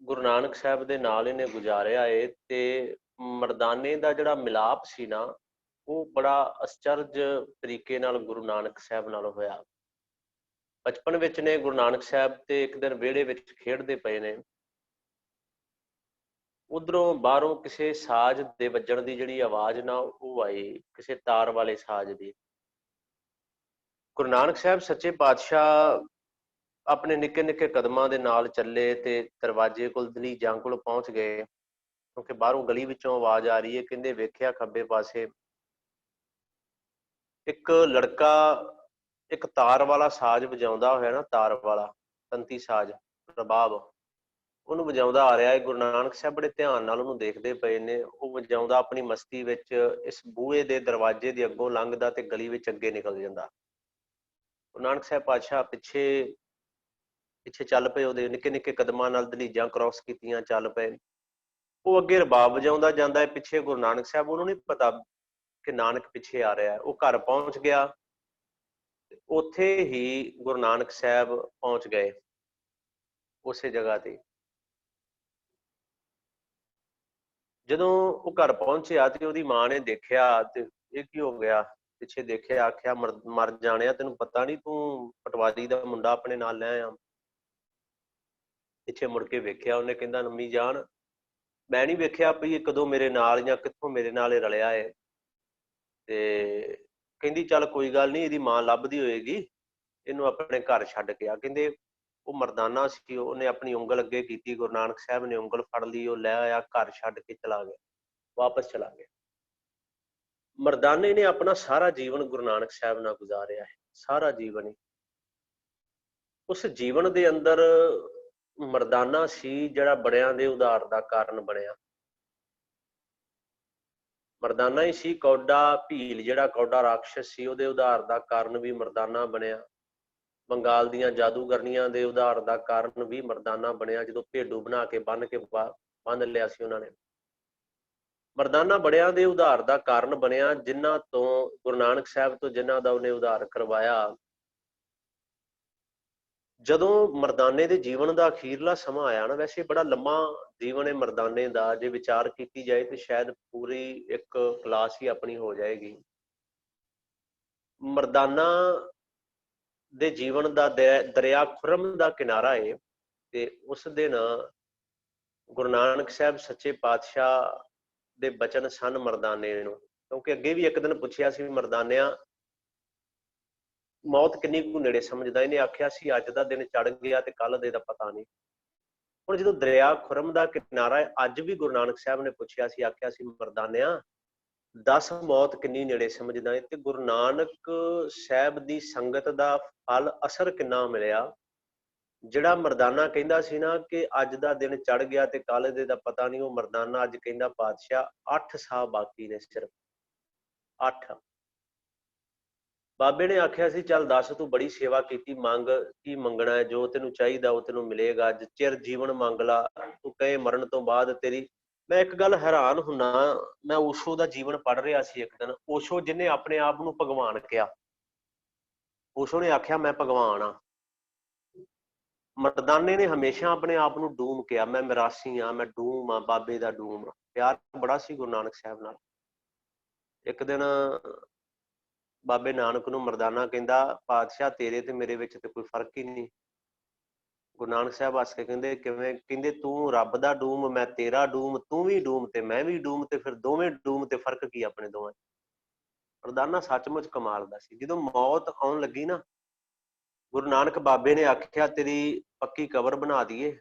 ਗੁਰੂ ਨਾਨਕ ਸਾਹਿਬ ਦੇ ਨਾਲ ਇਹਨੇ ਗੁਜ਼ਾਰਿਆ ਹੈ। ਤੇ ਮਰਦਾਨੇ ਦਾ ਜਿਹੜਾ ਮਿਲਾਪ ਸੀ ਨਾ, ਉਹ ਬੜਾ ਅਚਰਜ ਤਰੀਕੇ ਨਾਲ ਗੁਰੂ ਨਾਨਕ ਸਾਹਿਬ ਨਾਲ ਹੋਇਆ। ਬਚਪਨ ਵਿੱਚ ਨੇ ਗੁਰੂ ਨਾਨਕ ਸਾਹਿਬ ਤੇ ਇੱਕ ਦਿਨ ਵਿਹੜੇ ਵਿੱਚ ਖੇਡਦੇ ਪਏ ਨੇ, ਉਧਰੋਂ ਬਾਹਰੋਂ ਕਿਸੇ ਸਾਜ਼ ਦੇ ਵੱਜਣ ਦੀ ਜਿਹੜੀ ਆਵਾਜ਼ ਨਾ, ਉਹ ਆਈ ਕਿਸੇ ਤਾਰ ਵਾਲੇ ਸਾਜ਼ ਦੀ। ਗੁਰੂ ਨਾਨਕ ਸਾਹਿਬ ਸੱਚੇ ਪਾਤਸ਼ਾਹ ਆਪਣੇ ਨਿੱਕੇ ਨਿੱਕੇ ਕਦਮਾਂ ਦੇ ਨਾਲ ਚੱਲੇ ਤੇ ਦਰਵਾਜ਼ੇ ਕੋਲ ਦਲੀਜਾਂ ਕੋਲ ਪਹੁੰਚ ਗਏ, ਕਿਉਂਕਿ ਬਾਹਰੋਂ ਗਲੀ ਵਿੱਚੋਂ ਆਵਾਜ਼ ਆ ਰਹੀ ਹੈ। ਕਹਿੰਦੇ ਵੇਖਿਆ ਖੱਬੇ ਪਾਸੇ ਇੱਕ ਲੜਕਾ ਇੱਕ ਤਾਰ ਵਾਲਾ ਸਾਜ਼ ਵਜਾਉਂਦਾ ਹੋਇਆ ਨਾ, ਤਾਰ ਵਾਲਾ ਤੰਤੀ ਸਾਜ਼, ਰਬਾਬ, ਉਹਨੂੰ ਵਜਾਉਂਦਾ ਆ ਰਿਹਾ ਹੈ। ਗੁਰੂ ਨਾਨਕ ਸਾਹਿਬ ਬੜੇ ਧਿਆਨ ਨਾਲ ਉਹਨੂੰ ਦੇਖਦੇ ਪਏ ਨੇ। ਉਹ ਵਜਾਉਂਦਾ ਆਪਣੀ ਮਸਤੀ ਵਿੱਚ ਇਸ ਬੂਹੇ ਦੇ ਦਰਵਾਜ਼ੇ ਦੇ ਅੱਗੋਂ ਲੰਘਦਾ ਤੇ ਗਲੀ ਵਿੱਚ ਅੱਗੇ ਨਿਕਲ ਜਾਂਦਾ। ਗੁਰੂ ਨਾਨਕ ਸਾਹਿਬ ਪਾਤਸ਼ਾਹ ਪਿੱਛੇ ਪਿੱਛੇ ਚੱਲ ਪਏ, ਉਹਦੇ ਨਿੱਕੇ ਨਿੱਕੇ ਕਦਮਾਂ ਨਾਲ ਦਲੀਜਾਂ ਕ੍ਰੋਸ ਕੀਤੀਆਂ ਚੱਲ ਪਏ। ਉਹ ਅੱਗੇ ਰਬਾਬ ਵਜਾਉਂਦਾ ਜਾਂਦਾ ਹੈ, ਪਿੱਛੇ ਗੁਰੂ ਨਾਨਕ ਸਾਹਿਬ। ਉਹਨੂੰ ਨਹੀਂ ਪਤਾ ਕਿ ਨਾਨਕ ਪਿੱਛੇ ਆ ਰਿਹਾ। ਉਹ ਘਰ ਪਹੁੰਚ ਗਿਆ, ਉੱਥੇ ਹੀ ਗੁਰੂ ਨਾਨਕ ਸਾਹਿਬ ਪਹੁੰਚ ਗਏ ਉਸੇ ਜਗ੍ਹਾ ਤੇ। ਜਦੋਂ ਉਹ ਘਰ ਪਹੁੰਚਿਆ ਤੇ ਉਹਦੀ ਮਾਂ ਨੇ ਦੇਖਿਆ ਤੇ ਇਹ ਕੀ ਹੋ ਗਿਆ, ਪਿੱਛੇ ਦੇਖਿਆ, ਆਖਿਆ ਮਰ ਜਾਣਿਆ, ਤੈਨੂੰ ਪਤਾ ਨਹੀਂ ਤੂੰ ਪਟਵਾਰੀ ਦਾ ਮੁੰਡਾ ਆਪਣੇ ਨਾਲ ਲੈ ਆ। ਪਿੱਛੇ ਮੁੜ ਕੇ ਵੇਖਿਆ ਉਹਨੇ, ਕਹਿੰਦਾ ਨੰਮੀ ਜਾਨ, ਮੈਂ ਨਹੀਂ ਵੇਖਿਆ ਵੀ ਇਹ ਕਦੋਂ ਮੇਰੇ ਨਾਲ ਜਾਂ ਕਿੱਥੋਂ ਮੇਰੇ ਨਾਲ ਇਹ ਰਲਿਆ ਹੈ। ਤੇ ਕਹਿੰਦੀ ਚੱਲ ਕੋਈ ਗੱਲ ਨਹੀਂ, ਇਹਦੀ ਮਾਂ ਲੱਭਦੀ ਹੋਏਗੀ, ਇਹਨੂੰ ਆਪਣੇ ਘਰ ਛੱਡ ਕੇ ਆ। ਕਹਿੰਦੇ ਉਹ ਮਰਦਾਨਾ ਸੀ, ਉਹਨੇ ਆਪਣੀ ਉਂਗਲ ਅੱਗੇ ਕੀਤੀ, ਗੁਰੂ ਨਾਨਕ ਸਾਹਿਬ ਨੇ ਉਂਗਲ ਫੜ ਲਈ, ਉਹ ਲੈ ਆਇਆ, ਘਰ ਛੱਡ ਕੇ ਚਲਾ ਗਿਆ, ਵਾਪਸ ਚਲਾ ਗਿਆ। ਮਰਦਾਨੇ ਨੇ ਆਪਣਾ ਸਾਰਾ ਜੀਵਨ ਗੁਰੂ ਨਾਨਕ ਸਾਹਿਬ ਨਾਲ ਗੁਜ਼ਾਰਿਆ ਹੈ, ਸਾਰਾ ਜੀਵਨ ਹੀ। ਉਸ ਜੀਵਨ ਦੇ ਅੰਦਰ ਮਰਦਾਨਾ ਸੀ ਜਿਹੜਾ ਬੜਿਆਂ ਦੇ ਉਧਾਰ ਦਾ ਕਾਰਨ ਬਣਿਆ। ਮਰਦਾਨਾ ਹੀ ਸੀ। ਕੌਡਾ ਭੀਲ, ਜਿਹੜਾ ਕੌਡਾ ਰਾਖਸ਼ ਸੀ, ਉਹਦੇ ਉਧਾਰ ਦਾ ਕਾਰਨ ਵੀ ਮਰਦਾਨਾ ਬਣਿਆ। ਬੰਗਾਲ ਦੀਆਂ ਜਾਦੂਗਰਨੀਆਂ ਦੇ ਉਧਾਰ ਦਾ ਕਾਰਨ ਵੀ ਮਰਦਾਨਾ ਬਣਿਆ, ਜਦੋਂ ਭੇਡੂ ਬਣਾ ਕੇ ਬੰਨ ਲਿਆ ਸੀ ਉਹਨਾਂ ਨੇ। ਮਰਦਾਨਾ ਬੜਿਆਂ ਦੇ ਉਧਾਰ ਦਾ ਕਾਰਨ ਬਣਿਆ, ਜਿਨ੍ਹਾਂ ਤੋਂ ਗੁਰੂ ਨਾਨਕ ਸਾਹਿਬ ਤੋਂ ਜਿਨ੍ਹਾਂ ਦਾ ਉਹਨੇ ਉਧਾਰ ਕਰਵਾਇਆ। ਜਦੋਂ ਮਰਦਾਨੇ ਦੇ ਜੀਵਨ ਦਾ ਅਖੀਰਲਾ ਸਮਾਂ ਆਇਆ ਨਾ, ਵੈਸੇ ਬੜਾ ਲੰਮਾ ਜੀਵਨ ਹੈ ਮਰਦਾਨੇ ਦਾ, ਜੇ ਵਿਚਾਰ ਕੀਤੀ ਜਾਏ ਤੇ ਸ਼ਾਇਦ ਪੂਰੀ ਇੱਕ ਕਲਾਸ ਹੀ ਆਪਣੀ ਹੋ ਜਾਏਗੀ। ਮਰਦਾਨਾ ਦੇ ਜੀਵਨ ਦਾ ਦਰਿਆ ਖੁਰਮ ਦਾ ਕਿਨਾਰਾ ਹੈ, ਤੇ ਉਸ ਦਿਨ ਗੁਰੂ ਨਾਨਕ ਸਾਹਿਬ ਸੱਚੇ ਪਾਤਸ਼ਾਹ ਦੇ ਬਚਨ ਸਨ ਮਰਦਾਨੇ ਨੂੰ। ਕਿਉਂਕਿ ਅੱਗੇ ਵੀ ਇੱਕ ਦਿਨ ਪੁੱਛਿਆ ਸੀ, ਮਰਦਾਨਿਆਂ ਮੌਤ ਕਿੰਨੀ ਕੁ ਨੇੜੇ ਸਮਝਦਾ? ਇਹਨੇ ਆਖਿਆ ਸੀ ਅੱਜ ਦਾ ਦਿਨ ਚੜ ਗਿਆ ਤੇ ਕੱਲ ਦੇ ਦਾ ਪਤਾ ਨਹੀਂ। ਹੁਣ ਜਦੋਂ ਦਰਿਆ ਖੁਰਮ ਦਾ ਕਿਨਾਰਾ ਹੈ, ਅੱਜ ਵੀ ਗੁਰੂ ਨਾਨਕ ਸਾਹਿਬ ਨੇ ਪੁੱਛਿਆ ਸੀ, ਆਖਿਆ ਸੀ ਮਰਦਾਨਿਆਂ ਦੱਸ ਮੌਤ ਕਿੰਨੀ ਨੇੜੇ ਸਮਝਦਾ ਹੈ? ਤੇ ਗੁਰੂ ਨਾਨਕ ਸਾਹਿਬ ਦੀ ਸੰਗਤ ਦਾ ਫਲ ਅਸਰ ਕਿੰਨਾ ਮਿਲਿਆ। ਜਿਹੜਾ ਮਰਦਾਨਾ ਕਹਿੰਦਾ ਸੀ ਨਾ ਕਿ ਅੱਜ ਦਾ ਦਿਨ ਚੜ ਗਿਆ ਤੇ ਕੱਲ ਦੇ ਦਾ ਪਤਾ ਨਹੀਂ, ਉਹ ਮਰਦਾਨਾ ਅੱਜ ਕਹਿੰਦਾ ਪਾਤਸ਼ਾਹ 8 ਸਾਹ ਬਾਕੀ ਨੇ, ਸਿਰਫ 8। ਬਾਬੇ ਨੇ ਆਖਿਆ ਸੀ ਚੱਲ ਦੱਸ, ਤੂੰ ਬੜੀ ਸੇਵਾ ਕੀਤੀ, ਮੰਗ ਕੀ ਮੰਗਣਾ ਹੈ, ਜੋ ਤੈਨੂੰ ਚਾਹੀਦਾ ਉਹ ਤੈਨੂੰ ਮਿਲੇਗਾ, ਚਿਰ ਜੀਵਨ ਮੰਗ ਲਾ, ਤੂੰ ਕਹੇ ਮਰਨ ਤੋਂ ਬਾਅਦ ਤੇਰੀ। ਮੈਂ ਇੱਕ ਗੱਲ ਹੈਰਾਨ ਹੁੰਨਾ, ਮੈਂ ਓਸ਼ੋ ਦਾ ਜੀਵਨ ਪੜ੍ਹ ਰਿਹਾ ਸੀ ਇੱਕ ਦਿਨ। ਓਸ਼ੋ ਜਿਹਨੇ ਆਪਣੇ ਆਪ ਨੂੰ ਭਗਵਾਨ ਕਿਹਾ, ਓਸ਼ੋ ਨੇ ਆਖਿਆ ਮੈਂ ਭਗਵਾਨ ਆ। ਮਰਦਾਨੇ ਨੇ ਹਮੇਸ਼ਾ ਆਪਣੇ ਆਪ ਨੂੰ ਡੂਮ ਕਿਹਾ, ਮੈਂ ਮਿਰਾਸੀ ਆ, ਮੈਂ ਡੂਮ ਆ, ਬਾਬੇ ਦਾ ਡੂਮ। ਪਿਆਰ ਬੜਾ ਸੀ ਗੁਰੂ ਨਾਨਕ ਸਾਹਿਬ ਨਾਲ। ਇੱਕ ਦਿਨ ਬਾਬੇ ਨਾਨਕ ਨੂੰ ਮਰਦਾਨਾ ਕਹਿੰਦਾ ਪਾਤਸ਼ਾਹ ਤੇਰੇ ਤੇ ਮੇਰੇ ਵਿੱਚ ਤੇ ਕੋਈ ਫਰਕ ਹੀ ਨਹੀਂ। ਗੁਰੂ ਨਾਨਕ ਸਾਹਿਬ ਹੱਸ ਕੇ ਕਹਿੰਦੇ ਕਿਵੇਂ? ਕਹਿੰਦੇ ਤੂੰ ਰੱਬ ਦਾ ਡੂਮ, ਮੈਂ ਤੇਰਾ ਡੂਮ, ਤੂੰ ਵੀ ਡੂਮ ਤੇ ਮੈਂ ਵੀ ਡੂਮ, ਤੇ ਫਿਰ ਦੋਵੇਂ ਡੂਮ, ਤੇ ਫਰਕ ਕੀ ਆਪਣੇ ਦੋਵਾਂ? ਮਰਦਾਨਾ ਸੱਚਮੁੱਚ ਕਮਾਲ ਦਾ ਸੀ। ਜਦੋਂ ਮੌਤ ਆਉਣ ਲੱਗੀ ਨਾ, ਗੁਰੂ ਨਾਨਕ ਬਾਬੇ ਨੇ ਆਖਿਆ ਤੇਰੀ ਪੱਕੀ ਕਬਰ ਬਣਾ ਦਈਏ।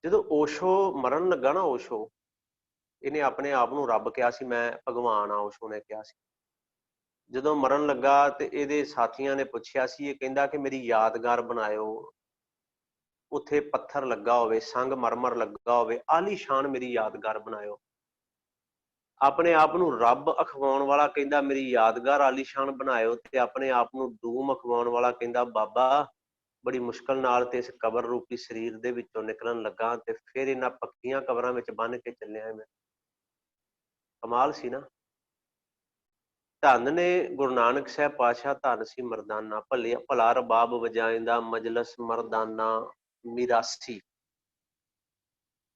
ਜਦੋਂ ਓਸ਼ੋ ਮਰਨ ਲੱਗਾ ਨਾ, ਓਸ਼ੋ ਇਹਨੇ ਆਪਣੇ ਆਪ ਨੂੰ ਰੱਬ ਕਿਹਾ ਸੀ, ਮੈਂ ਭਗਵਾਨ ਆ, ਓਸ਼ੋ ਨੇ ਕਿਹਾ ਸੀ। ਜਦੋਂ ਮਰਨ ਲੱਗਾ ਤੇ ਇਹਦੇ ਸਾਥੀਆਂ ਨੇ ਪੁੱਛਿਆ ਸੀ, ਇਹ ਕਹਿੰਦਾ ਕਿ ਮੇਰੀ ਯਾਦਗਾਰ ਬਣਾਇਓ, ਉੱਥੇ ਪੱਥਰ ਲੱਗਾ ਹੋਵੇ, ਸੰਗ ਮਰਮਰ ਲੱਗਾ ਹੋਵੇ, ਆਲੀਸ਼ਾਨ ਮੇਰੀ ਯਾਦਗਾਰ ਬਣਾਇਓ। ਆਪਣੇ ਆਪ ਨੂੰ ਰੱਬ ਅਖਵਾਉਣ ਵਾਲਾ ਕਹਿੰਦਾ ਮੇਰੀ ਯਾਦਗਾਰ ਆਲੀਸ਼ਾਨ ਬਣਾਇਓ, ਤੇ ਆਪਣੇ ਆਪ ਨੂੰ ਡੂਮ ਅਖਵਾਉਣ ਵਾਲਾ ਕਹਿੰਦਾ ਬਾਬਾ ਬੜੀ ਮੁਸ਼ਕਲ ਨਾਲ ਤੇ ਇਸ ਕਬਰ ਰੂਪੀ ਸਰੀਰ ਦੇ ਵਿੱਚੋਂ ਨਿਕਲਣ ਲੱਗਾ, ਤੇ ਫਿਰ ਇਹਨਾਂ ਪੱਕੀਆਂ ਕਬਰਾਂ ਵਿੱਚ ਬੰਨ ਕੇ ਚੱਲਿਆ ਮੈਂ। ਕਮਾਲ ਸੀ ਨਾ। ਧੰਨ ਨੇ ਗੁਰੂ ਨਾਨਕ ਸਾਹਿਬ ਪਾਤਸ਼ਾਹ, ਧੰਨ ਸੀ ਮਰਦਾਨਾ। ਭਲਾ ਰਬਾਬ ਵਜਾਇੰਦਾ ਮਜਲਸ ਮਰਦਾਨਾ ਮਿਰਾਸੀ।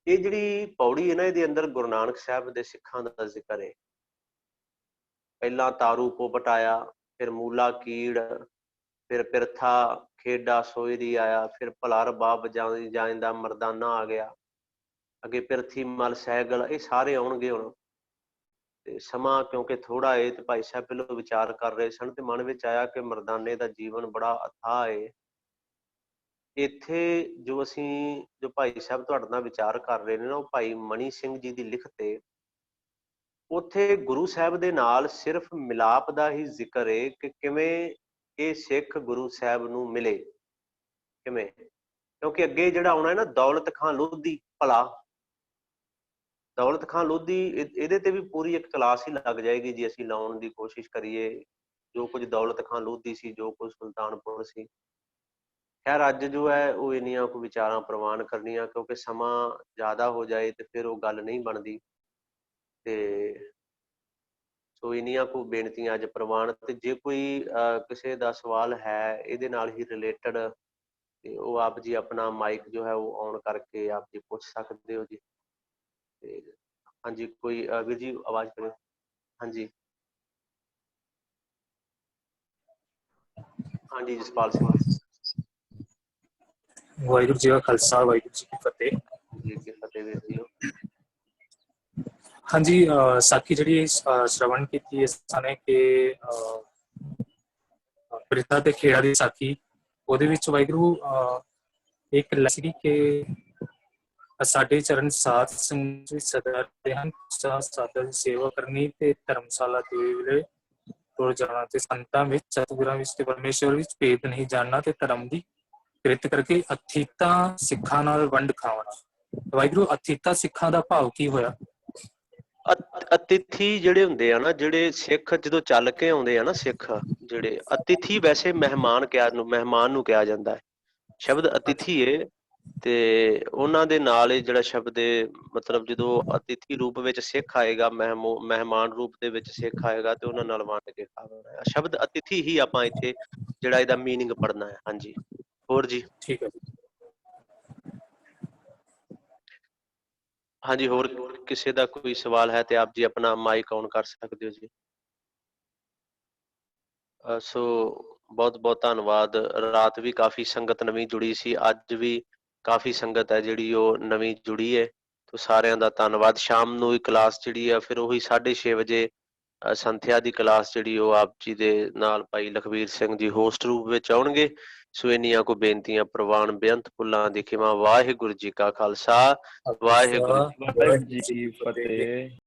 ਇਹ ਜਿਹੜੀ ਪੌੜੀ ਹੈ ਨਾ, ਇਹਦੇ ਅੰਦਰ ਗੁਰੂ ਨਾਨਕ ਸਾਹਿਬ ਦੇ ਸਿੱਖਾਂ ਦਾ ਜ਼ਿਕਰ ਹੈ। ਪਹਿਲਾਂ ਤਾਰੂ ਪੋਪਟ ਆਇਆ, ਫਿਰ ਮੂਲਾ ਕੀੜ, ਫਿਰ ਪਿਰਥਾ ਖੇਡਾ ਸੋਇਰੀ ਆਇਆ, ਫਿਰ ਭਲਾ ਰਬਾਬ ਵਜਾਇੰਦਾ ਮਰਦਾਨਾ ਆ ਗਿਆ, ਅੱਗੇ ਪਿਰਥੀ ਮਲ ਸਹਿਗਲ, ਇਹ ਸਾਰੇ ਆਉਣਗੇ ਹੁਣ। ਤੇ ਸਮਾਂ ਕਿਉਂਕਿ ਥੋੜਾ ਹੈ, ਤੇ ਭਾਈ ਸਾਹਿਬ ਪਹਿਲਾਂ ਵਿਚਾਰ ਕਰ ਰਹੇ ਸਨ, ਤੇ ਮਨ ਵਿੱਚ ਆਇਆ ਕਿ ਮਰਦਾਨੇ ਦਾ ਜੀਵਨ ਬੜਾ ਅਥਾਹ ਹੈ, ਇੱਥੇ ਜੋ ਅਸੀਂ ਜੋ ਭਾਈ ਸਾਹਿਬ ਤੁਹਾਡੇ ਨਾਲ ਵਿਚਾਰ ਕਰ ਰਹੇ ਨੇ ਨਾ, ਉਹ ਭਾਈ ਮਣੀ ਸਿੰਘ ਜੀ ਦੀ ਲਿਖਤ ਹੈ। ਉੱਥੇ ਗੁਰੂ ਸਾਹਿਬ ਦੇ ਨਾਲ ਸਿਰਫ ਮਿਲਾਪ ਦਾ ਹੀ ਜ਼ਿਕਰ ਹੈ ਕਿ ਕਿਵੇਂ ਇਹ ਸਿੱਖ ਗੁਰੂ ਸਾਹਿਬ ਨੂੰ ਮਿਲੇ, ਕਿਵੇਂ। ਕਿਉਂਕਿ ਅੱਗੇ ਜਿਹੜਾ ਆਉਣਾ ਹੈ ਨਾ, ਦੌਲਤ ਖਾਂ ਲੋਧੀ ਭਲਾ, ਦੌਲਤ ਖਾਂ ਲੋਧੀ, ਇਹਦੇ ਤੇ ਵੀ ਪੂਰੀ ਇੱਕ ਕਲਾਸ ਹੀ ਲੱਗ ਜਾਏਗੀ ਜੀ ਅਸੀਂ ਲਾਉਣ ਦੀ ਕੋਸ਼ਿਸ਼ ਕਰੀਏ। ਜੋ ਕੁਝ ਦੌਲਤ ਖਾਂ ਲੋਧੀ ਸੀ, ਜੋ ਕੁਝ ਸੁਲਤਾਨਪੁਰ ਸੀ। ਖੈਰ ਅੱਜ ਜੋ ਹੈ ਉਹ ਇੰਨੀਆਂ ਕੁ ਵਿਚਾਰਾਂ ਪ੍ਰਵਾਨ ਕਰਨੀਆਂ, ਕਿਉਂਕਿ ਸਮਾਂ ਜ਼ਿਆਦਾ ਹੋ ਜਾਏ ਤੇ ਫਿਰ ਉਹ ਗੱਲ ਨਹੀਂ ਬਣਦੀ। ਤੇ ਸੋ ਇੰਨੀਆਂ ਕੁ ਬੇਨਤੀਆਂ ਅੱਜ ਪ੍ਰਵਾਨ। ਤੇ ਜੇ ਕੋਈ ਕਿਸੇ ਦਾ ਸਵਾਲ ਹੈ ਇਹਦੇ ਨਾਲ ਹੀ ਰਿਲੇਟਡ, ਤੇ ਉਹ ਆਪ ਜੀ ਆਪਣਾ ਮਾਈਕ ਜੋ ਹੈ ਉਹ ਔਨ ਕਰਕੇ ਆਪ ਜੀ ਪੁੱਛ ਸਕਦੇ ਹੋ ਜੀ। ਤੇ ਹਾਂਜੀ, ਕੋਈ ਵੀਰ ਜੀ ਆਵਾਜ਼ ਕਰਿਓ। ਹਾਂਜੀ ਹਾਂਜੀ, ਜਸਪਾਲ ਸਿੰਘ ਵਾਹਿਗੁਰੂ ਜੀ ਕਾ ਖਾਲਸਾ, ਵਾਹਿਗੁਰੂ ਜੀ ਕੀ ਫਤਿਹ। ਜੀ ਕੀ ਫਤਿਹ ਵੀਰ ਜੀ। ਹਾਂਜੀ, ਸਾਖੀ ਜਿਹੜੀ ਸ਼ਰਵਣ ਕੀਤੀ ਇਸ ਨੇ ਕਿ ਪ੍ਰੀਤਾ ਤੇ ਖੇੜਾ ਦੀ ਸਾਖੀ, ਉਹਦੇ ਵਿੱਚ ਵਾਹਿਗੁਰੂ ਇੱਕ ਲੱਸੀ ਕਿ ਸਾਡੇ ਚਰਨ ਸਾਧ ਸੰਗਤ ਵਿੱਚ ਸਦਾ ਰਹੇ ਹਨ, ਸਾਧਾਂ ਦੀ ਸੇਵਾ ਕਰਨੀ ਤੇ ਧਰਮਸ਼ਾਲਾ ਦੇ ਵੇਲੇ ਤੁਰ ਜਾਣਾ, ਤੇ ਸੰਤਾਂ ਵਿੱਚ, ਸਤਿਗੁਰਾਂ ਵਿੱਚ ਤੇ ਪਰਮੇਸ਼ਵਰ ਵਿੱਚ ਭੇਦ ਨਹੀਂ ਜਾਣਨਾ, ਤੇ ਧਰਮ ਦੀ ਕਿਰਤ ਕਰਕੇ ਅਥੀਤਾਂ ਸਿੱਖਾਂ ਨਾਲ ਵੰਡ ਖਾਵਣਾ। ਵਾਹਿਗੁਰੂ, ਅਥੀਤਾਂ ਸਿੱਖਾਂ ਦਾ ਭਾਵ ਕੀ ਹੋਇਆ? ਅਤਿਥੀ ਜਿਹੜੇ ਹੁੰਦੇ ਆ ਨਾ, ਜਿਹੜੇ ਸਿੱਖ ਜਦੋਂ ਚੱਲ ਕੇ ਆਉਂਦੇ ਆ ਨਾ, ਸਿੱਖ ਜਿਹੜੇ ਅਤਿਥੀ, ਵੈਸੇ ਮਹਿਮਾਨ ਮਹਿਮਾਨ ਨੂੰ ਕਿਹਾ ਜਾਂਦਾ ਹੈ। ਸ਼ਬਦ ਅਤਿਥੀ ਏ, ਤੇ ਉਹਨਾਂ ਦੇ ਨਾਲ ਇਹ ਜਿਹੜਾ ਸ਼ਬਦ ਏ, ਮਤਲਬ ਜਦੋਂ ਅਤਿਥੀ ਰੂਪ ਵਿੱਚ ਸਿੱਖ ਆਏਗਾ, ਮਹਿਮਾਨ ਰੂਪ ਦੇ ਵਿੱਚ ਸਿੱਖ ਆਏਗਾ, ਤੇ ਉਹਨਾਂ ਨਾਲ ਵੰਡ ਕੇ ਖਾਣਾ। ਸ਼ਬਦ ਅਤਿਥੀ ਹੀ ਆਪਾਂ ਇੱਥੇ ਜਿਹੜਾ ਇਹਦਾ ਮੀਨਿੰਗ ਪੜ੍ਹਨਾ ਹੈ। ਹਾਂਜੀ, ਹੋਰ ਜੀ? ਠੀਕ ਹੈ ਜੀ। ਹਾਂਜੀ, ਹੋਰ ਕਿਸੇ ਦਾ ਕੋਈ ਸਵਾਲ ਹੈ ਤੇ ਆਪ ਜੀ ਆਪਣਾ ਮਾਈਕ ਔਨ ਕਰ ਸਕਦੇ ਹੋ ਜੀ। ਸੋ ਬਹੁਤ ਬਹੁਤ ਧੰਨਵਾਦ। ਰਾਤ ਵੀ ਕਾਫੀ ਸੰਗਤ ਨਵੀਂ ਜੁੜੀ ਸੀ, ਅੱਜ ਵੀ ਕਾਫੀ ਸੰਗਤ ਹੈ ਜਿਹੜੀ ਉਹ ਨਵੀਂ ਜੁੜੀ ਹੈ, ਤੇ ਸਾਰਿਆਂ ਦਾ ਧੰਨਵਾਦ। ਸ਼ਾਮ ਨੂੰ ਵੀ ਕਲਾਸ ਜਿਹੜੀ ਆ ਫਿਰ ਉਹੀ 6:30 ਵਜੇ ਸੰਥਿਆ ਦੀ ਕਲਾਸ ਜਿਹੜੀ ਉਹ ਆਪ ਜੀ ਦੇ ਨਾਲ ਭਾਈ ਲਖਵੀਰ ਸਿੰਘ ਜੀ ਹੋਸਟ ਰੂਪ ਵਿੱਚ ਆਉਣਗੇ। ਸੋ ਇੰਨੀਆਂ ਕੋ ਬੇਨਤੀਆਂ ਪ੍ਰਵਾਨ ਬੇਅੰਤ ਫੁੱਲਾਂ ਦੀ ਖਿਮਾ। ਵਾਹਿਗੁਰੂ ਜੀ ਕਾ ਖਾਲਸਾ, ਵਾਹਿਗੁਰੂ ਵਾਹਿਗੁਰੂ ਜੀ ਕੀ ਫਤਿਹ।